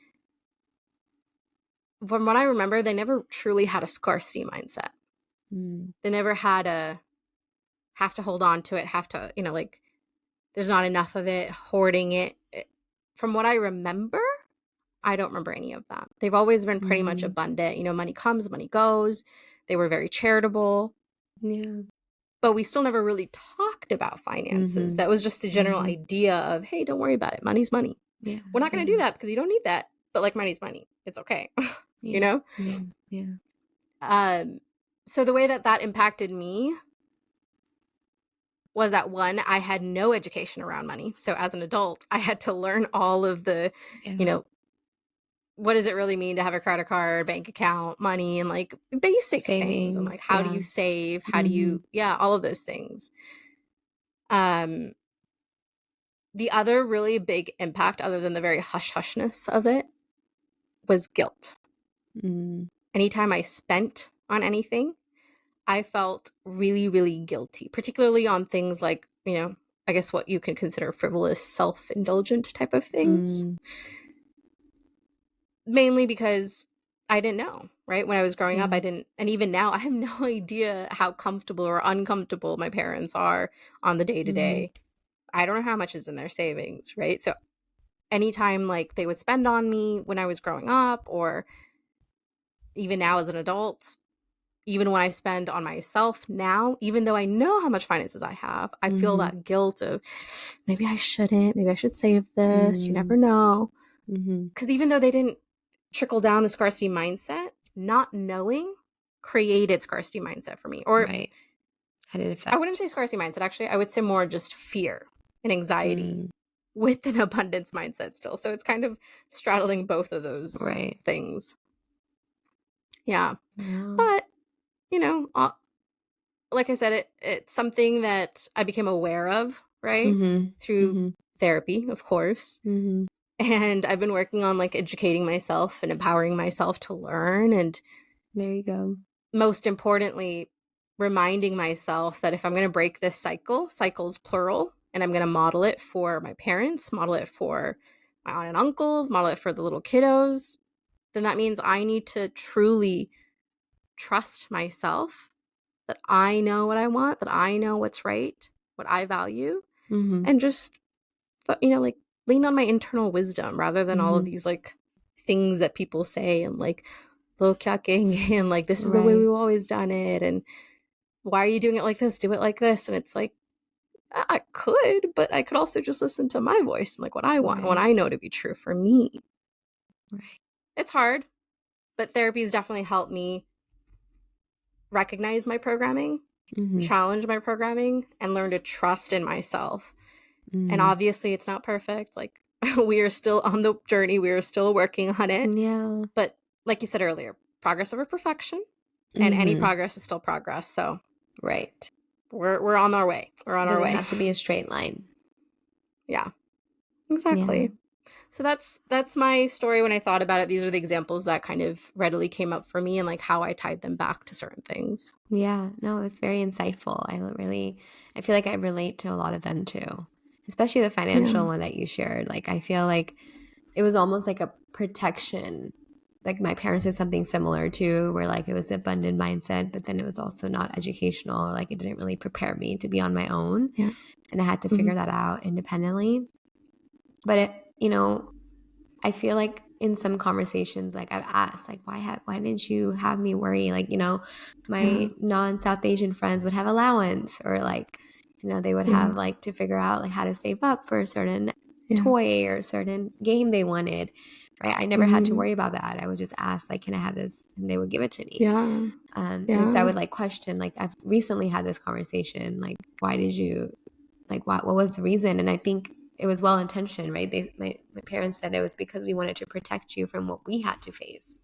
From what I remember, they never truly had a scarcity mindset. They never had a have to hold on to it, have to, like, there's not enough of it, hoarding it. From what I remember, I don't remember any of that. They've always been pretty much abundant. Money comes, money goes. They were very charitable. Yeah. but we still never really talked about finances. That was just the general idea of, hey, don't worry about it. Money's money. Yeah. We're not going to do that because you don't need that. But like, money's money. It's okay. You know? Yeah. So the way that impacted me was that, one, I had no education around money. So as an adult, I had to learn all of the, what does it really mean to have a credit card, bank account, money, and like basic things, and like how do you save, how do you, all of those things. The other really big impact, other than the very hush-hushness of it, was guilt. Anytime I spent on anything, I felt really, really guilty, particularly on things like, I guess what you can consider frivolous, self-indulgent type of things. Mainly because I didn't know, right? When I was growing up, I didn't, and even now, I have no idea how comfortable or uncomfortable my parents are on the day-to-day. I don't know how much is in their savings, right? So anytime like they would spend on me when I was growing up, or even now as an adult, even when I spend on myself now, even though I know how much finances I have, I feel that guilt of maybe I shouldn't, maybe I should save this. You never know. Because even though they didn't trickle down the scarcity mindset, not knowing created scarcity mindset for me. Or Had an effect. I wouldn't say scarcity mindset, actually. I would say more just fear and anxiety with an abundance mindset still. So it's kind of straddling both of those things. Yeah. But, like I said, it's something that I became aware of, right? Through therapy, of course. And I've been working on like educating myself and empowering myself to learn. And there you go. Most importantly, reminding myself that if I'm going to break this cycles plural, and I'm going to model it for my parents, model it for my aunt and uncles, model it for the little kiddos, then that means I need to truly trust myself, that I know what I want, that I know what's right, what I value, and just, like lean on my internal wisdom rather than all of these like things that people say and like low-kicking and like this is the way we've always done it, and why are you doing it like this? Do it like this. And it's like, I could, but I could also just listen to my voice and like what I want and what I know to be true for me. It's hard, but therapy has definitely helped me recognize my programming, challenge my programming, and learn to trust in myself. And obviously it's not perfect. Like we are still on the journey. We are still working on it. Yeah. But like you said earlier, progress over perfection, and any progress is still progress. So we're on our way. We're on our way. It doesn't have to be a straight line. Yeah, exactly. Yeah. So that's my story. When I thought about it, these are the examples that kind of readily came up for me and like how I tied them back to certain things. Yeah, no, it's very insightful. I feel like I relate to a lot of them too, especially the financial one that you shared. Like, I feel like it was almost like a protection. Like my parents did something similar too, where like it was an abundant mindset, but then it was also not educational, or like it didn't really prepare me to be on my own. Yeah. And I had to figure that out independently. But I feel like in some conversations, like I've asked, like, why didn't you have me worry? Like, my non-South Asian friends would have allowance, or like, they would have like to figure out like how to save up for a certain toy or a certain game they wanted, right? I never had to worry about that. I would just ask, like, can I have this? And they would give it to me. And so I would like question, like, I've recently had this conversation, like, why did you, like, what was the reason? And I think it was well-intentioned, right? My parents said it was because we wanted to protect you from what we had to face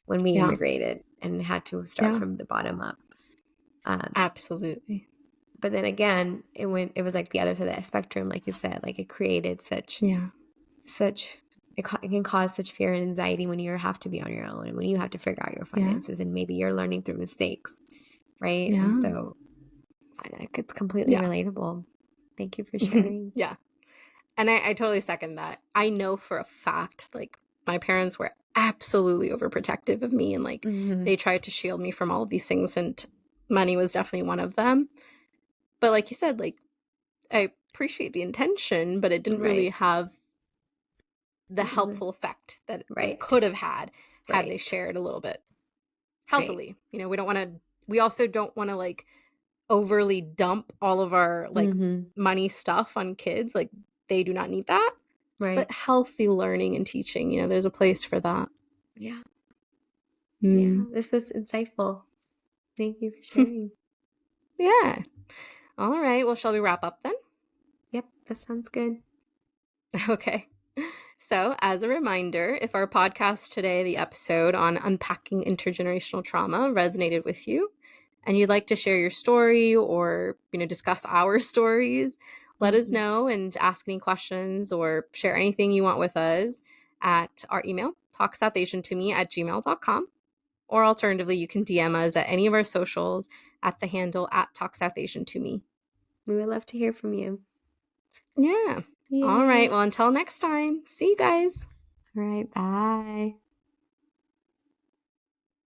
when we immigrated and had to start from the bottom up. Absolutely. But then again, it was like the other side of the spectrum, like you said, like it created it can cause such fear and anxiety when you have to be on your own and when you have to figure out your finances and maybe you're learning through mistakes, right? And so it's completely relatable. Thank you for sharing. And I totally second that. I know for a fact, like, my parents were absolutely overprotective of me, and like they tried to shield me from all of these things, and money was definitely one of them. But like you said, like, I appreciate the intention, but it didn't really have the helpful effect that it could have had they shared a little bit healthily. We don't want to, we also don't want to like overly dump all of our like Mhm. money stuff on kids. Like they do not need that. Right. But healthy learning and teaching, there's a place for that. Yeah. Yeah. Mm. This was insightful. Thank you for sharing. Yeah. All right. Well, shall we wrap up then? Yep, that sounds good. Okay. So, as a reminder, if our podcast today, the episode on unpacking intergenerational trauma, resonated with you, and you'd like to share your story or discuss our stories, let us Mhm. know and ask any questions or share anything you want with us at our email, talksouthasiantome@gmail.com. Or alternatively, you can DM us at any of our socials at the handle at talksouthasiantome. We would love to hear from you. Yeah. All right. Yay. Well, until next time, see you guys. All right, bye.